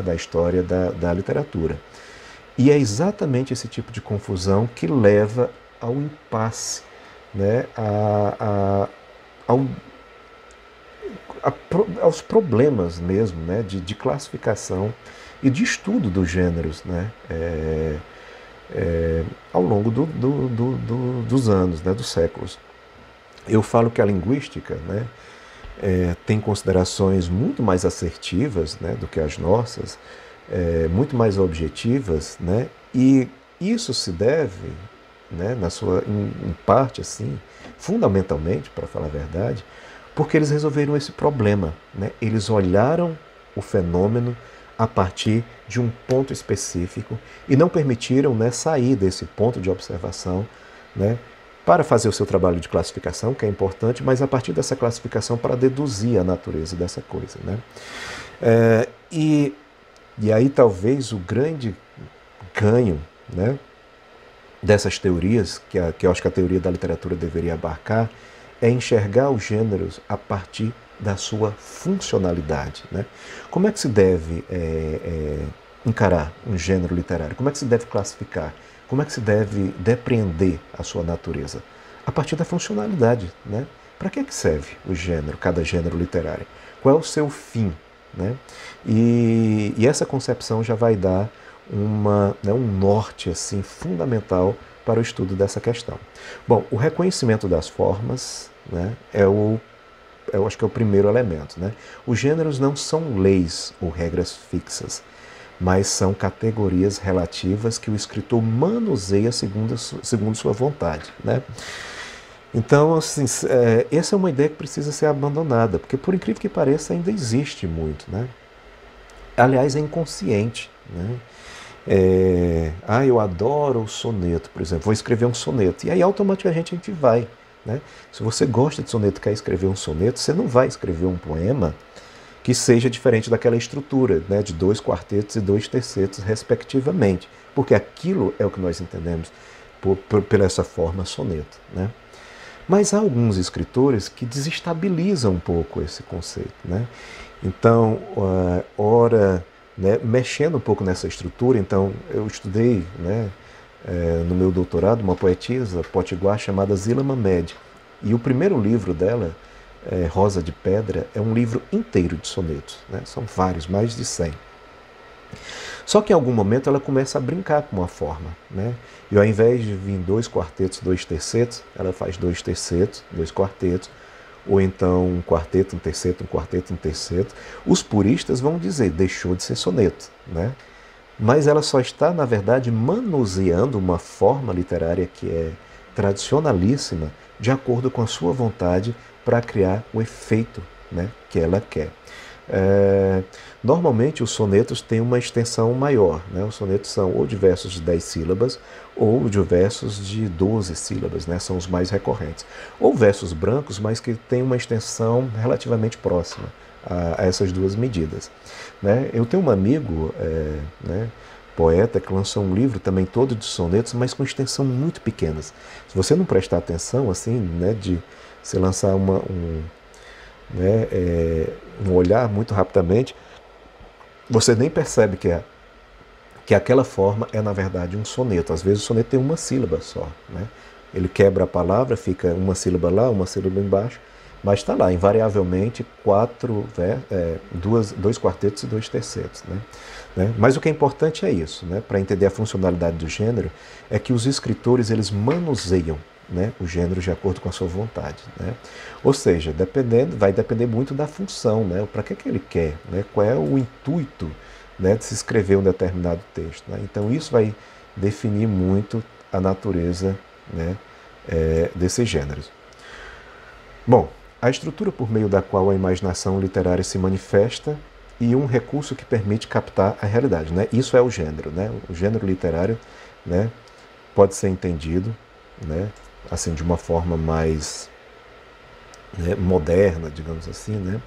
da história da literatura. E é exatamente esse tipo de confusão que leva ao impasse, né, aos problemas mesmo, né, de classificação e de estudo dos gêneros, né, ao longo dos anos, né, dos séculos. Eu falo que a linguística, né, tem considerações muito mais assertivas, né, do que as nossas, muito mais objetivas, né, e isso se deve, né, em parte assim, fundamentalmente, para falar a verdade, porque eles resolveram esse problema. Né? Eles olharam o fenômeno a partir de um ponto específico e não permitiram, né, sair desse ponto de observação, né, para fazer o seu trabalho de classificação, que é importante, mas a partir dessa classificação para deduzir a natureza dessa coisa, né? E aí talvez o grande ganho, né, dessas teorias, que eu acho que a teoria da literatura deveria abarcar, é enxergar os gêneros a partir da sua funcionalidade, né? Como é que se deve encarar um gênero literário? Como é que se deve classificar? Como é que se deve depreender a sua natureza? A partir da funcionalidade, né? Para que serve o gênero, cada gênero literário? Qual é o seu fim, né? E essa concepção já vai dar um norte assim, fundamental para o estudo dessa questão. Bom, o reconhecimento das formas, né, eu acho que é o primeiro elemento, né? Os gêneros não são leis ou regras fixas, mas são categorias relativas que o escritor manuseia segundo sua vontade, né? Então, assim, essa é uma ideia que precisa ser abandonada, porque por incrível que pareça ainda existe muito, né? Aliás, é inconsciente, né? Eu adoro o soneto, por exemplo, vou escrever um soneto, e aí automaticamente a gente vai, né? Se você gosta de soneto e quer escrever um soneto, você não vai escrever um poema que seja diferente daquela estrutura, né, de 2 quartetos e 2 tercetos, respectivamente, porque aquilo é o que nós entendemos por essa forma soneto, né? Mas há alguns escritores que desestabilizam um pouco esse conceito, né? Então, né, mexendo um pouco nessa estrutura, então eu estudei, né, no meu doutorado uma poetisa potiguar chamada Zila Mamed, e o primeiro livro dela, Rosa de Pedra, é um livro inteiro de sonetos, né? São vários, mais de 100. Só que em algum momento ela começa a brincar com uma forma, né? E ao invés de vir 2 quartetos, 2 tercetos, ela faz 2 tercetos, 2 quartetos, ou então um quarteto, um terceto, um quarteto, um terceto. Os puristas vão dizer, deixou de ser soneto, né? Mas ela só está, na verdade, manuseando uma forma literária que é tradicionalíssima, de acordo com a sua vontade, para criar o efeito, né, que ela quer. Normalmente os sonetos têm uma extensão maior, né? Os sonetos são ou de versos de 10 sílabas ou de versos de 12 sílabas, né? São os mais recorrentes. Ou versos brancos, mas que têm uma extensão relativamente próxima a essas duas medidas, né? Eu tenho um amigo, né, poeta, que lançou um livro também todo de sonetos, mas com extensão muito pequenas. Se você não prestar atenção, assim, né, de se lançar um olhar muito rapidamente, você nem percebe que aquela forma é, na verdade, um soneto. Às vezes o soneto tem uma sílaba só, né? Ele quebra a palavra, fica uma sílaba lá, uma sílaba embaixo, mas está lá, invariavelmente, 2 quartetos e 2 tercetos, né? Mas o que é importante é isso, né? Para entender a funcionalidade do gênero, é que os escritores eles manuseiam, né, o gênero de acordo com a sua vontade, né? Ou seja, vai depender muito da função, né? Para que ele quer, né? Qual é o intuito, né, de se escrever um determinado texto, né? Então isso vai definir muito a natureza, né, desses gêneros. Bom, a estrutura por meio da qual a imaginação literária se manifesta e um recurso que permite captar a realidade, né? Isso é o gênero, né? O gênero literário, né, pode ser entendido, né, assim, de uma forma mais, né, moderna, digamos assim, né,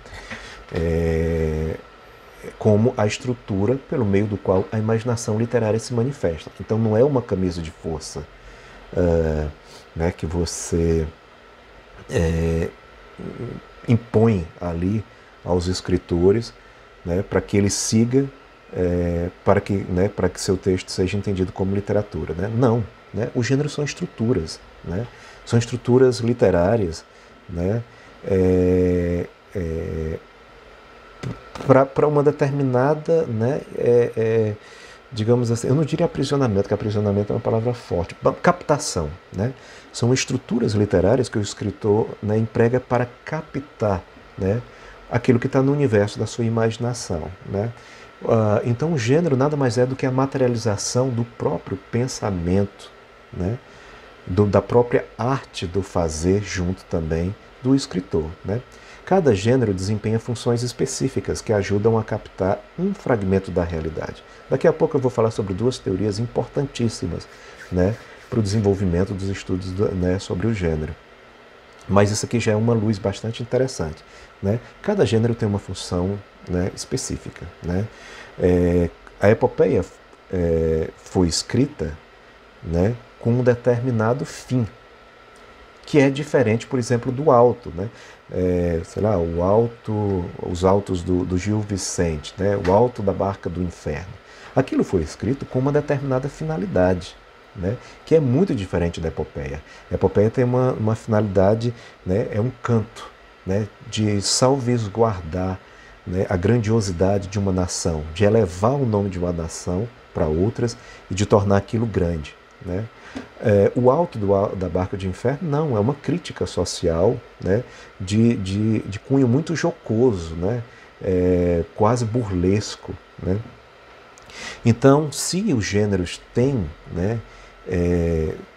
como a estrutura pelo meio do qual a imaginação literária se manifesta. Então não é uma camisa de força, né, que você impõe ali aos escritores, né, para que ele siga, para que seu texto seja entendido como literatura, né? Não, né? Os gêneros são estruturas, né? São estruturas literárias, né? Para uma determinada, né, digamos assim, eu não diria aprisionamento, porque aprisionamento é uma palavra forte, captação, né? São estruturas literárias que o escritor, né, emprega para captar, né, aquilo que está no universo da sua imaginação, né? Então o gênero nada mais é do que a materialização do próprio pensamento, né, da própria arte do fazer junto também do escritor, né? Cada gênero desempenha funções específicas que ajudam a captar um fragmento da realidade. Daqui a pouco eu vou falar sobre 2 teorias importantíssimas, né, para o desenvolvimento dos estudos, né, sobre o gênero. Mas isso aqui já é uma luz bastante interessante, né? Cada gênero tem uma função, né, específica, né? A epopeia foi escrita, né, com um determinado fim, que é diferente, por exemplo, do alto, né? Sei lá, os autos do Gil Vicente, né? O alto da Barca do Inferno. Aquilo foi escrito com uma determinada finalidade, né? Que é muito diferente da epopeia. A epopeia tem uma finalidade, né? É um canto, né? De salvaguardar, né, a grandiosidade de uma nação, de elevar o nome de uma nação para outras e de tornar aquilo grande, né? O alto da Barca de Inferno não, é uma crítica social, né, de cunho muito jocoso, né, quase burlesco, né? Então, se os gêneros têm, né,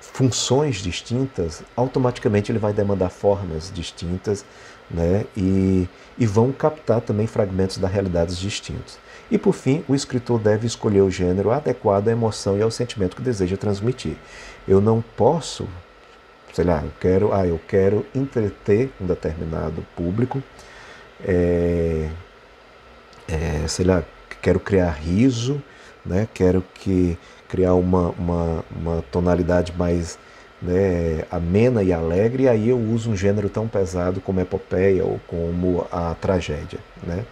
funções distintas, automaticamente ele vai demandar formas distintas, né, e vão captar também fragmentos da realidades distintos. E por fim, o escritor deve escolher o gênero adequado à emoção e ao sentimento que deseja transmitir. Eu não posso, sei lá, eu quero entreter um determinado público, sei lá, quero criar riso, né, quero criar uma tonalidade mais, né, amena e alegre, e aí eu uso um gênero tão pesado como a epopeia ou como a tragédia, né?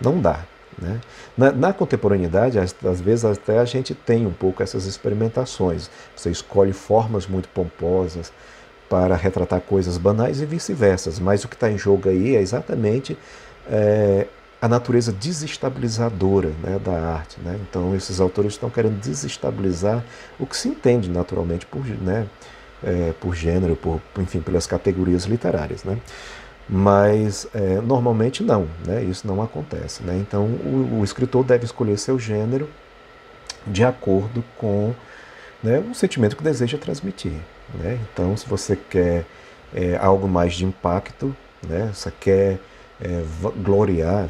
Não dá. Né? Na contemporaneidade, às vezes até a gente tem um pouco essas experimentações. Você escolhe formas muito pomposas para retratar coisas banais e vice-versa, mas o que está em jogo aí é exatamente a natureza desestabilizadora, né, da arte. Né? Então esses autores estão querendo desestabilizar o que se entende naturalmente por, né, por gênero, enfim, pelas categorias literárias. Né? Mas normalmente não, né? Isso não acontece. Né? Então o escritor deve escolher seu gênero de acordo com, né, o sentimento que deseja transmitir. Né? Então, se você quer algo mais de impacto, né? Você quer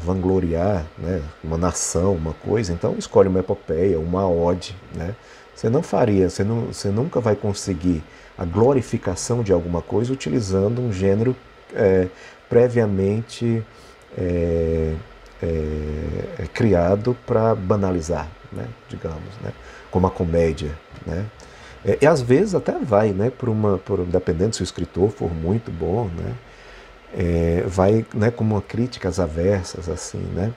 vangloriar, né, uma nação, uma coisa, então escolhe uma epopeia, uma ode. Né? Você nunca vai conseguir a glorificação de alguma coisa utilizando um gênero previamente criado para banalizar, né, digamos, né, como a comédia. Né? E às vezes até vai, né, dependendo se o escritor for muito bom, né, vai, né, como uma crítica às aversas, assim, né?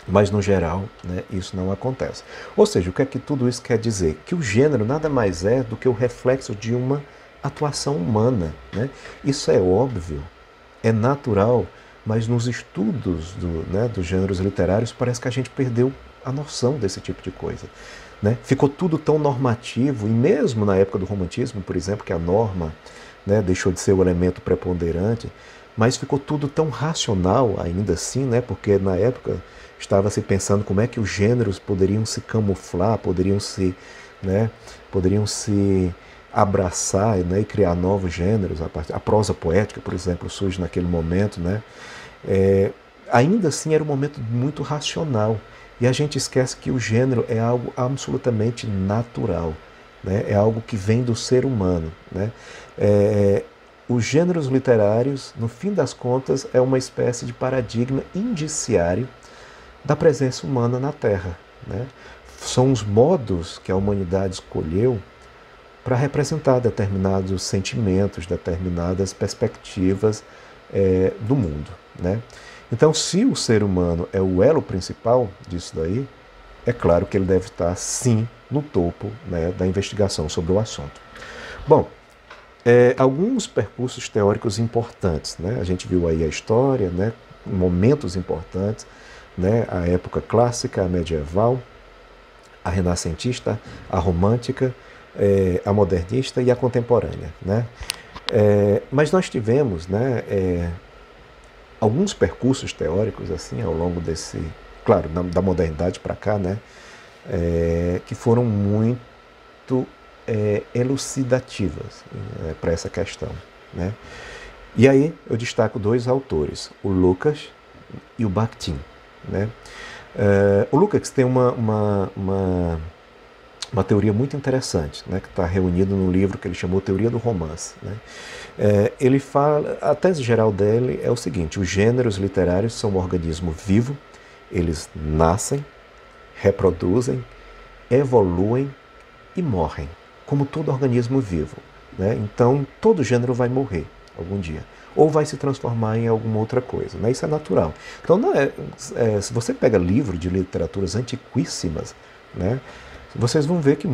Mas no geral, né, isso não acontece. Ou seja, o que é que tudo isso quer dizer? Que o gênero nada mais é do que o reflexo de uma atuação humana. Né? Isso é óbvio, é natural, mas nos estudos dos gêneros literários parece que a gente perdeu a noção desse tipo de coisa. Né? Ficou tudo tão normativo, e mesmo na época do romantismo, por exemplo, que a norma, né, deixou de ser o elemento preponderante, mas ficou tudo tão racional ainda assim, né? Porque na época estava se pensando como é que os gêneros poderiam se camuflar, poderiam se abraçar, né, e criar novos gêneros. A prosa poética, por exemplo, surge naquele momento. Né? Ainda assim era um momento muito racional, e a gente esquece que o gênero é algo absolutamente natural, né? É algo que vem do ser humano. Né? Os gêneros literários, no fim das contas, é uma espécie de paradigma indiciário da presença humana na Terra. Né? São os modos que a humanidade escolheu para representar determinados sentimentos, determinadas perspectivas do mundo. Né? Então, se o ser humano é o elo principal disso daí, é claro que ele deve estar, sim, no topo, né, da investigação sobre o assunto. Bom, alguns percursos teóricos importantes. Né? A gente viu aí a história, né, momentos importantes, né, a época clássica, a medieval, a renascentista, a romântica, a modernista e a contemporânea. Né? Mas nós tivemos, né, alguns percursos teóricos assim ao longo desse, claro, da modernidade para cá, né, que foram muito elucidativas para essa questão. Né? E aí eu destaco dois autores, o Lukács e o Bakhtin. Né? O Lukács tem uma uma teoria muito interessante, né, que está reunida num livro que ele chamou Teoria do Romance. Né? Ele fala, a tese geral dele é o seguinte: os gêneros literários são um organismo vivo, eles nascem, reproduzem, evoluem e morrem, como todo organismo vivo. Né? Então, todo gênero vai morrer algum dia, ou vai se transformar em alguma outra coisa. Né? Isso é natural. Então, se você pega livro de literaturas antiquíssimas, né, vocês vão ver que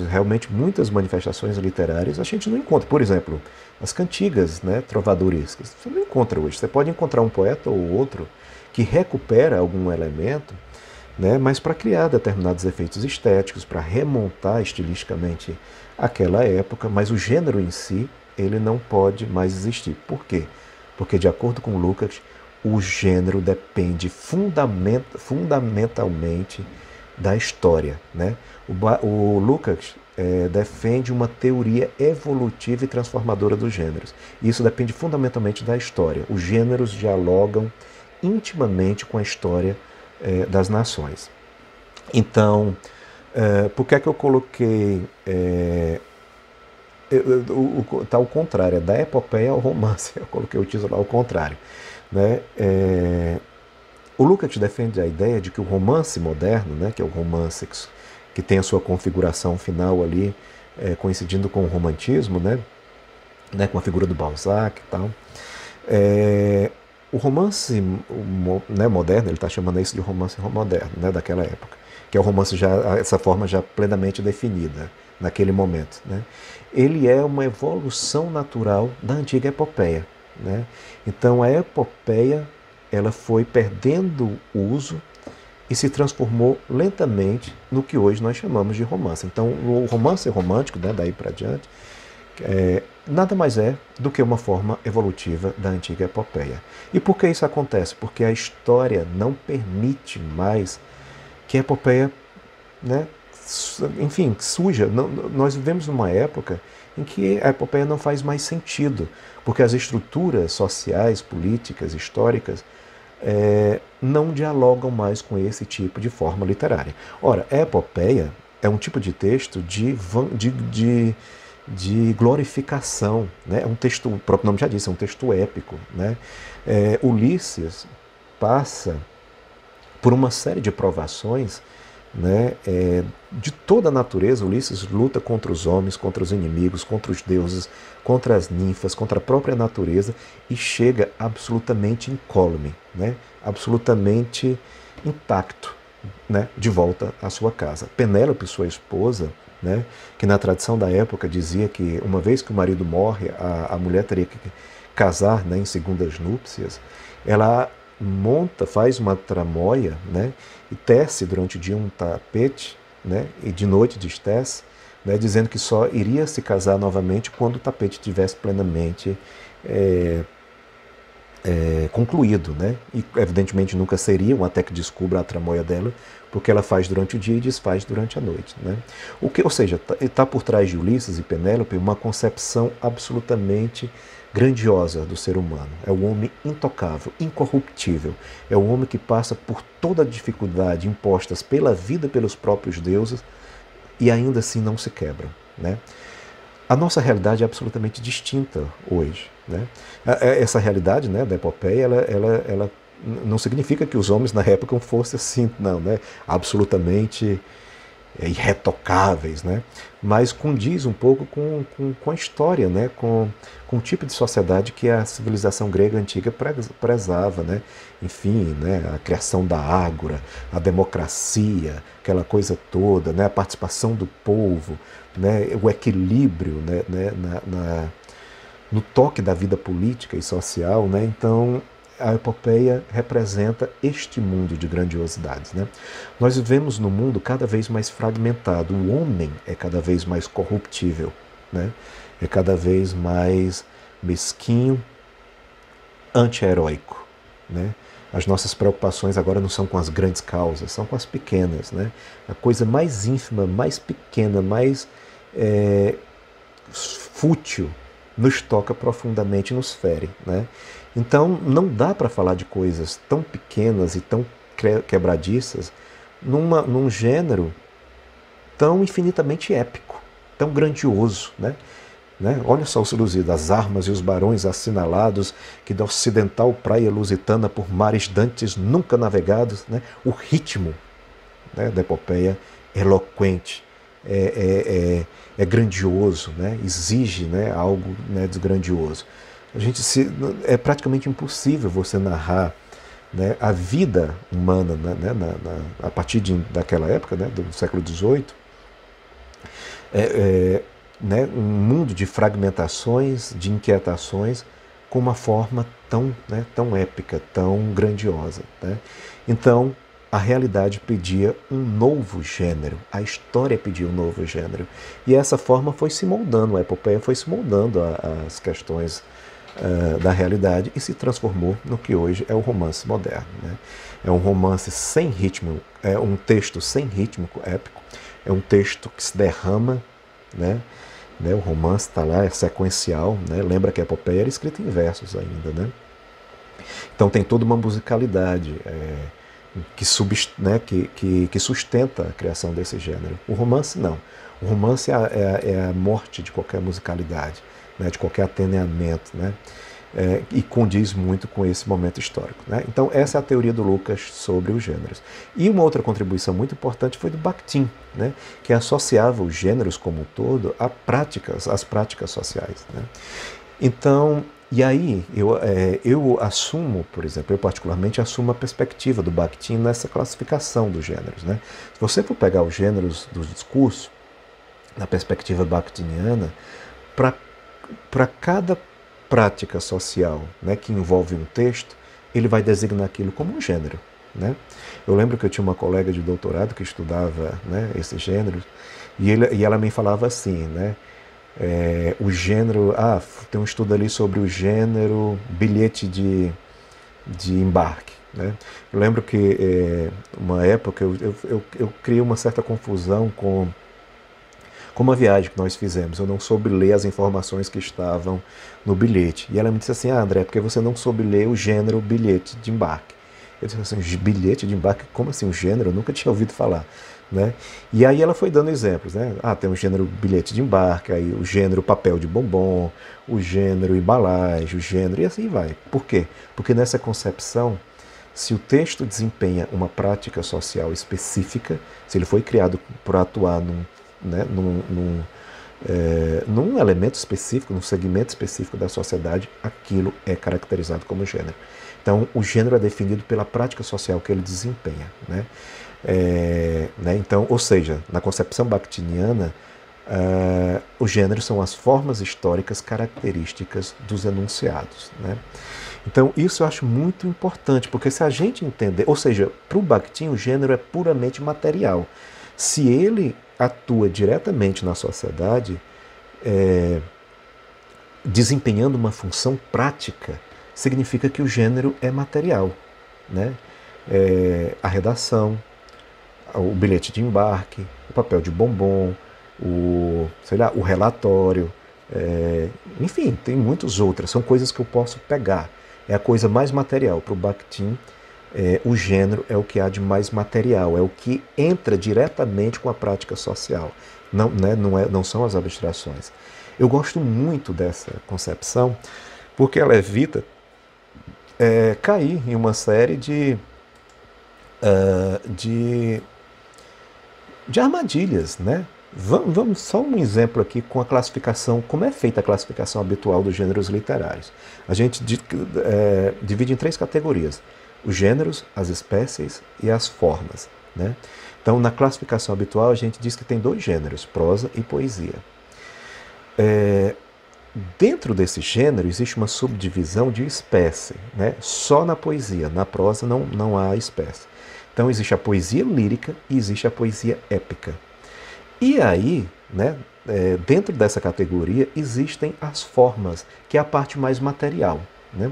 realmente muitas manifestações literárias a gente não encontra. Por exemplo, as cantigas, né, trovadorescas, você não encontra hoje. Você pode encontrar um poeta ou outro que recupera algum elemento, né, mas para criar determinados efeitos estéticos, para remontar estilisticamente aquela época, mas o gênero em si, ele não pode mais existir. Por quê? Porque, de acordo com Lukács, o gênero depende fundamentalmente da história. Né? O Lukács defende uma teoria evolutiva e transformadora dos gêneros. Isso depende fundamentalmente da história. Os gêneros dialogam intimamente com a história das nações. Então, por que é que eu coloquei... Está ao contrário, é da epopeia ao romance. Eu coloquei o título ao contrário. Né? O Lukács defende a ideia de que o romance moderno, né, que é o romance que tem a sua configuração final ali, coincidindo com o romantismo, né, com a figura do Balzac e tal. O romance né, moderno, ele está chamando isso de romance moderno, né, daquela época, que é o romance essa forma já plenamente definida naquele momento. Né? Ele é uma evolução natural da antiga epopeia. Né? Então a epopeia ela foi perdendo uso e se transformou lentamente no que hoje nós chamamos de romance. Então o romance romântico, né, daí para diante, nada mais é do que uma forma evolutiva da antiga epopeia. E por que isso acontece? Porque a história não permite mais que a epopeia, né, enfim, surja. Nós vivemos numa época em que a epopeia não faz mais sentido, porque as estruturas sociais, políticas, históricas não dialogam mais com esse tipo de forma literária. Ora, a epopeia é um tipo de texto de glorificação, né? É um texto, o próprio nome já disse, é um texto épico. Né? Ulisses passa por uma série de provações, né, de toda a natureza. Ulisses luta contra os homens, contra os inimigos, contra os deuses, contra as ninfas, contra a própria natureza e chega absolutamente incólume, né, absolutamente intacto, né, de volta à sua casa. Penélope, sua esposa, né, que na tradição da época dizia que uma vez que o marido morre, a mulher teria que casar, né, em segundas núpcias, ela faz uma tramóia, né, e tece durante o dia um tapete, né, e de noite destece, né, dizendo que só iria se casar novamente quando o tapete estivesse plenamente concluído. Né, e evidentemente nunca seriam até que descubra a tramóia dela, porque ela faz durante o dia e desfaz durante a noite. Né. Ou seja, está por trás de Ulisses e Penélope uma concepção absolutamente grandiosa do ser humano. É o homem intocável, incorruptível. É o homem que passa por toda a dificuldade impostas pela vida, pelos próprios deuses, e ainda assim não se quebram. Né? A nossa realidade é absolutamente distinta hoje. Né? Essa realidade, né, da epopeia, ela não significa que os homens na época fossem assim, não, né? Absolutamente irretocáveis, né? Mas condiz um pouco com a história, né? com o tipo de sociedade que a civilização grega antiga prezava. Né? Enfim, né? A criação da ágora, a democracia, aquela coisa toda, né? A participação do povo, né? O equilíbrio, né? No toque da vida política e social. Né? Então, a epopeia representa este mundo de grandiosidades. Né? Nós vivemos num mundo cada vez mais fragmentado. O homem é cada vez mais corruptível, né? É cada vez mais mesquinho, anti-heróico. Né? As nossas preocupações agora não são com as grandes causas, são com as pequenas. Né? A coisa mais ínfima, mais pequena, mais fútil, nos toca profundamente e nos fere. Né? Então, não dá para falar de coisas tão pequenas e tão quebradiças num gênero tão infinitamente épico, tão grandioso, né? Olha só os Lusíadas, as armas e os barões assinalados que da ocidental praia lusitana por mares dantes nunca navegados, né? O ritmo, né, da epopeia é eloquente, é grandioso, né? Exige, né, algo, né, de grandioso. É praticamente impossível você narrar, né, a vida humana, né, a partir daquela época, né, do século XVIII, né, um mundo de fragmentações, de inquietações, com uma forma tão, né, tão épica, tão grandiosa, né? Então, a realidade pedia um novo gênero, a história pedia um novo gênero. E essa forma foi se moldando, a epopeia foi se moldando às questões da realidade e se transformou no que hoje é o romance moderno, né? É um romance sem ritmo, é um texto sem ritmo épico, é um texto que se derrama, né? O romance está lá, é sequencial, né? Lembra que a epopeia era escrita em versos ainda, né? Então tem toda uma musicalidade que sustenta a criação desse gênero. O romance não. O romance é a morte de qualquer musicalidade, né? De qualquer ateneamento, né? E condiz muito com esse momento histórico, né? Então essa é a teoria do Lucas sobre os gêneros. E uma outra contribuição muito importante foi do Bakhtin, né? Que associava os gêneros como um todo às práticas sociais, né? Então, e aí eu assumo, por exemplo, eu particularmente assumo a perspectiva do Bakhtin nessa classificação dos gêneros, né? Se você for pegar os gêneros do discurso, na perspectiva bakhtiniana, para cada prática social, né, que envolve um texto, ele vai designar aquilo como um gênero, né? Eu lembro que eu tinha uma colega de doutorado que estudava, né, esses gêneros, e ela me falava assim, né, o gênero, tem um estudo ali sobre o gênero bilhete de embarque, né? Eu lembro que uma época eu criei uma certa confusão com uma viagem que nós fizemos. Eu não soube ler as informações que estavam no bilhete. E ela me disse assim, André, porque você não soube ler o gênero bilhete de embarque. Eu disse assim, bilhete de embarque? Como assim, o gênero? Eu nunca tinha ouvido falar, né? E aí ela foi dando exemplos, né? Tem o gênero bilhete de embarque, aí o gênero papel de bombom, o gênero embalagem, o gênero, e assim vai. Por quê? Porque nessa concepção, se o texto desempenha uma prática social específica, se ele foi criado para atuar num elemento específico, num segmento específico da sociedade, aquilo é caracterizado como gênero. Então, o gênero é definido pela prática social que ele desempenha, né? Então, ou seja, na concepção bakhtiniana, os gêneros são as formas históricas características dos enunciados, né? Então, isso eu acho muito importante, porque se a gente entender, ou seja, para o Bakhtin o gênero é puramente material. Se ele atua diretamente na sociedade, desempenhando uma função prática, significa que o gênero é material, né? A redação, o bilhete de embarque, o papel de bombom, o relatório, enfim, tem muitas outras, são coisas que eu posso pegar. É a coisa mais material. Para o Bakhtin, o gênero é o que há de mais material, é o que entra diretamente com a prática social, não são as abstrações. Eu gosto muito dessa concepção porque ela evita cair em uma série de armadilhas, né? Vamos só um exemplo aqui com a classificação, como é feita a classificação habitual dos gêneros literários. A gente divide em 3 categorias: os gêneros, as espécies e as formas, né? Então, na classificação habitual, a gente diz que tem 2 gêneros, prosa e poesia. Dentro desse gênero, existe uma subdivisão de espécie, né? Só na poesia, na prosa não há espécie. Então, existe a poesia lírica e existe a poesia épica. E aí, né, dentro dessa categoria, existem as formas, que é a parte mais material, né?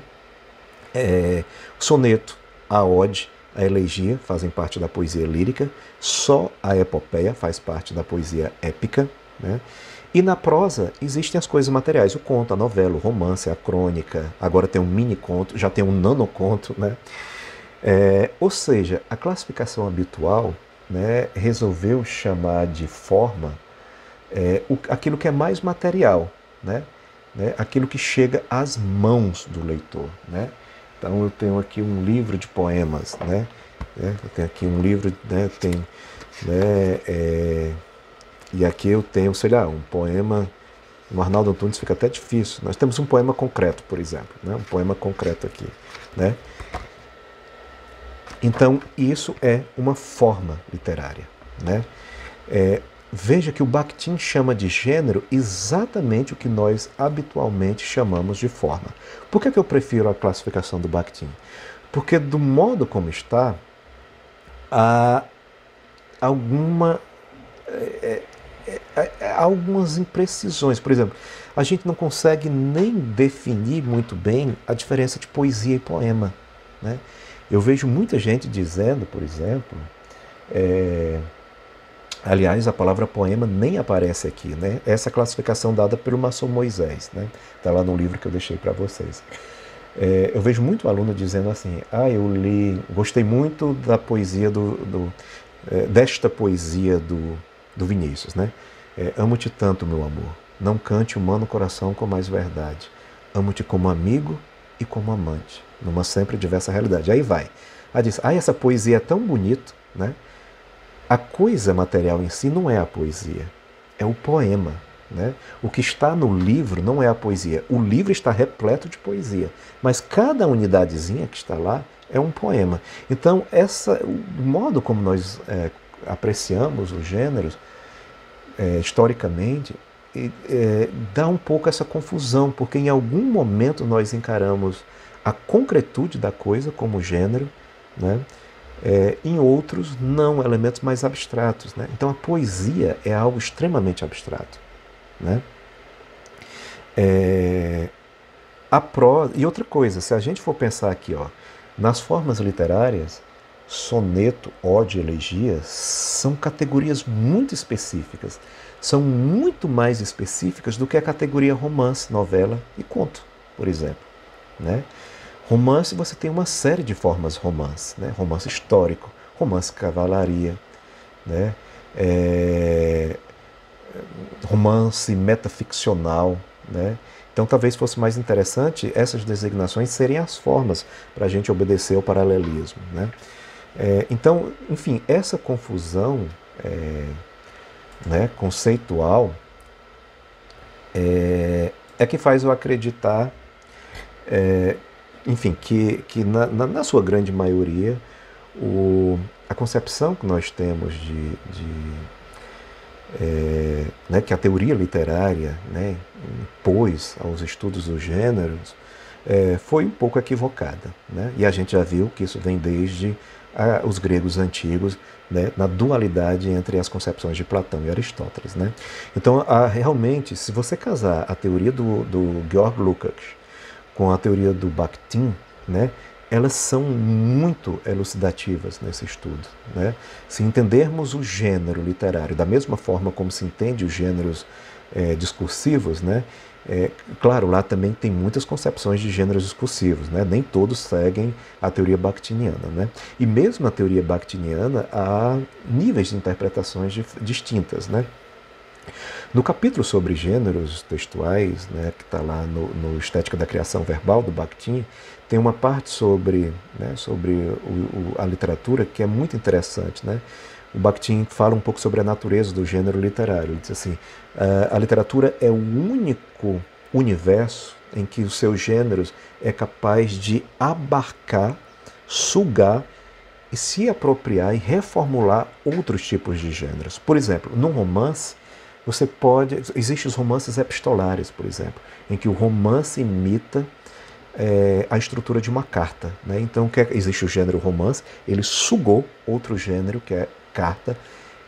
O soneto, a ode, a elegia fazem parte da poesia lírica, só a epopeia faz parte da poesia épica, né? E na prosa existem as coisas materiais, o conto, a novela, o romance, a crônica, agora tem um mini conto, já tem um nanoconto, né? Ou seja, a classificação habitual, né, resolveu chamar de forma aquilo que é mais material, né? Aquilo que chega às mãos do leitor, né? Então eu tenho aqui um livro de poemas, né? Eu tenho aqui um livro, né? E aqui eu tenho, sei lá, um poema. No Arnaldo Antunes fica até difícil. Nós temos um poema concreto, por exemplo, né? Um poema concreto aqui, né? Então isso é uma forma literária, né? Veja que o Bakhtin chama de gênero exatamente o que nós habitualmente chamamos de forma. Por que eu prefiro a classificação do Bakhtin? Porque do modo como está, há algumas imprecisões. Por exemplo, a gente não consegue nem definir muito bem a diferença de poesia e poema, né? Eu vejo muita gente dizendo, por exemplo, aliás, a palavra poema nem aparece aqui, né? Essa classificação dada pelo Maçom Moisés, né? Está lá no livro que eu deixei para vocês. Eu vejo muito aluno dizendo assim: eu li, gostei muito da poesia desta poesia do Vinícius, né? Amo-te tanto, meu amor, não cante humano coração com mais verdade. Amo-te como amigo e como amante, numa sempre diversa realidade. Aí vai. Aí diz: essa poesia é tão bonita, né? A coisa material em si não é a poesia, é o poema, né? O que está no livro não é a poesia. O livro está repleto de poesia, mas cada unidadezinha que está lá é um poema. Então, o modo como nós apreciamos os gêneros, historicamente, dá um pouco essa confusão, porque em algum momento nós encaramos a concretude da coisa como gênero, né? Em outros, não, elementos mais abstratos, né? Então a poesia é algo extremamente abstrato, né? A prosa, e outra coisa, se a gente for pensar aqui, nas formas literárias, soneto, ode, elegia são categorias muito específicas, são muito mais específicas do que a categoria romance, novela e conto, por exemplo, né? Romance, você tem uma série de formas romance, né? Romance histórico, romance cavalaria, né? Romance metaficcional, né? Então talvez fosse mais interessante essas designações serem as formas para a gente obedecer ao paralelismo, né? Então, enfim, essa confusão né, conceitual é que faz eu acreditar, enfim, que na sua grande maioria, a concepção que nós temos né, que a teoria literária, né, impôs aos estudos dos gêneros, foi um pouco equivocada, né? E a gente já viu que isso vem desde os gregos antigos, né, na dualidade entre as concepções de Platão e Aristóteles, né? Então, realmente, se você casar a teoria do Georg Lukács com a teoria do Bakhtin, né, elas são muito elucidativas nesse estudo, né? Se entendermos o gênero literário da mesma forma como se entende os gêneros discursivos, né? Claro, lá também tem muitas concepções de gêneros discursivos, né? Nem todos seguem a teoria bakhtiniana, né? E mesmo na teoria bakhtiniana há níveis de interpretações distintas, né? No capítulo sobre gêneros textuais, né, que está lá no Estética da Criação Verbal do Bakhtin, tem uma parte sobre a literatura que é muito interessante, né? O Bakhtin fala um pouco sobre a natureza do gênero literário. Ele diz assim: a literatura é o único universo em que os seus gêneros é capaz de abarcar, sugar e se apropriar e reformular outros tipos de gêneros. Por exemplo, num romance, existem os romances epistolares, por exemplo, em que o romance imita a estrutura de uma carta, né? Então, existe o gênero romance, ele sugou outro gênero, que é carta,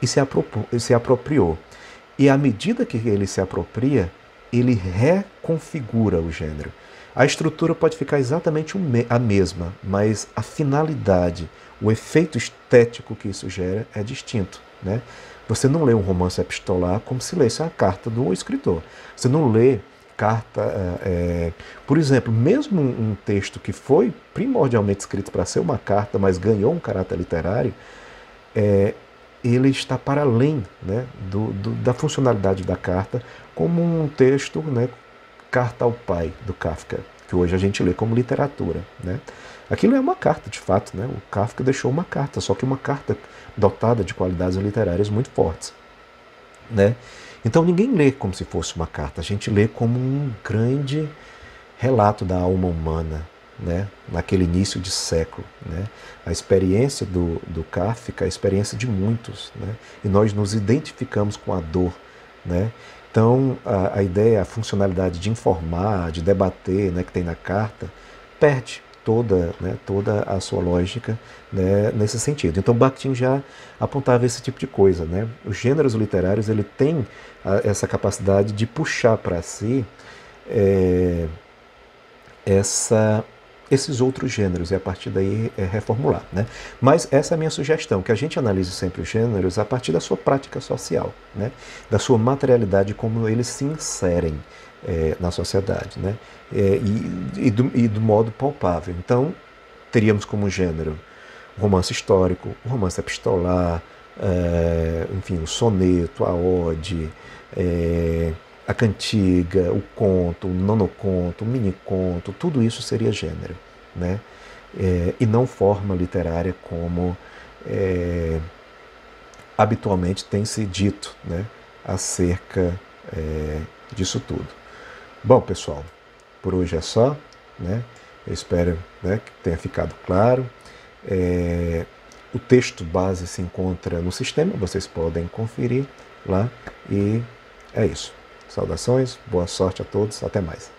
e se apropriou. E à medida que ele se apropria, ele reconfigura o gênero. A estrutura pode ficar exatamente a mesma, mas a finalidade, o efeito estético que isso gera é distinto, né? Você não lê um romance epistolar como se lesse a carta do escritor. Você não lê carta... por exemplo, mesmo um texto que foi primordialmente escrito para ser uma carta, mas ganhou um caráter literário, ele está para além, né, da funcionalidade da carta como um texto, né, carta ao pai do Kafka, que hoje a gente lê como literatura, né? Aquilo é uma carta, de fato, né? O Kafka deixou uma carta, só que uma carta dotada de qualidades literárias muito fortes, né? Então ninguém lê como se fosse uma carta, a gente lê como um grande relato da alma humana, né? Naquele início de século, né? A experiência do Kafka é a experiência de muitos, né? E nós nos identificamos com a dor, né? Então a ideia, a funcionalidade de informar, de debater, né, que tem na carta, perde toda a sua lógica, né, nesse sentido. Então Bakhtin já apontava esse tipo de coisa, né? Os gêneros literários ele tem essa capacidade de puxar para si esses outros gêneros e a partir daí reformular, né? Mas essa é a minha sugestão, que a gente analise sempre os gêneros a partir da sua prática social, né? Da sua materialidade, como eles se inserem na sociedade, né? E do modo palpável. Então, teríamos como gênero o romance histórico, o romance epistolar, enfim, o soneto, a ode, a cantiga, o conto, o nonoconto, o miniconto, tudo isso seria gênero, né? E não forma literária como habitualmente tem se dito, né, acerca disso tudo. Bom, pessoal, por hoje é só, né? Eu espero, né, que tenha ficado claro. O texto base se encontra no sistema, vocês podem conferir lá e é isso. Saudações, boa sorte a todos, até mais.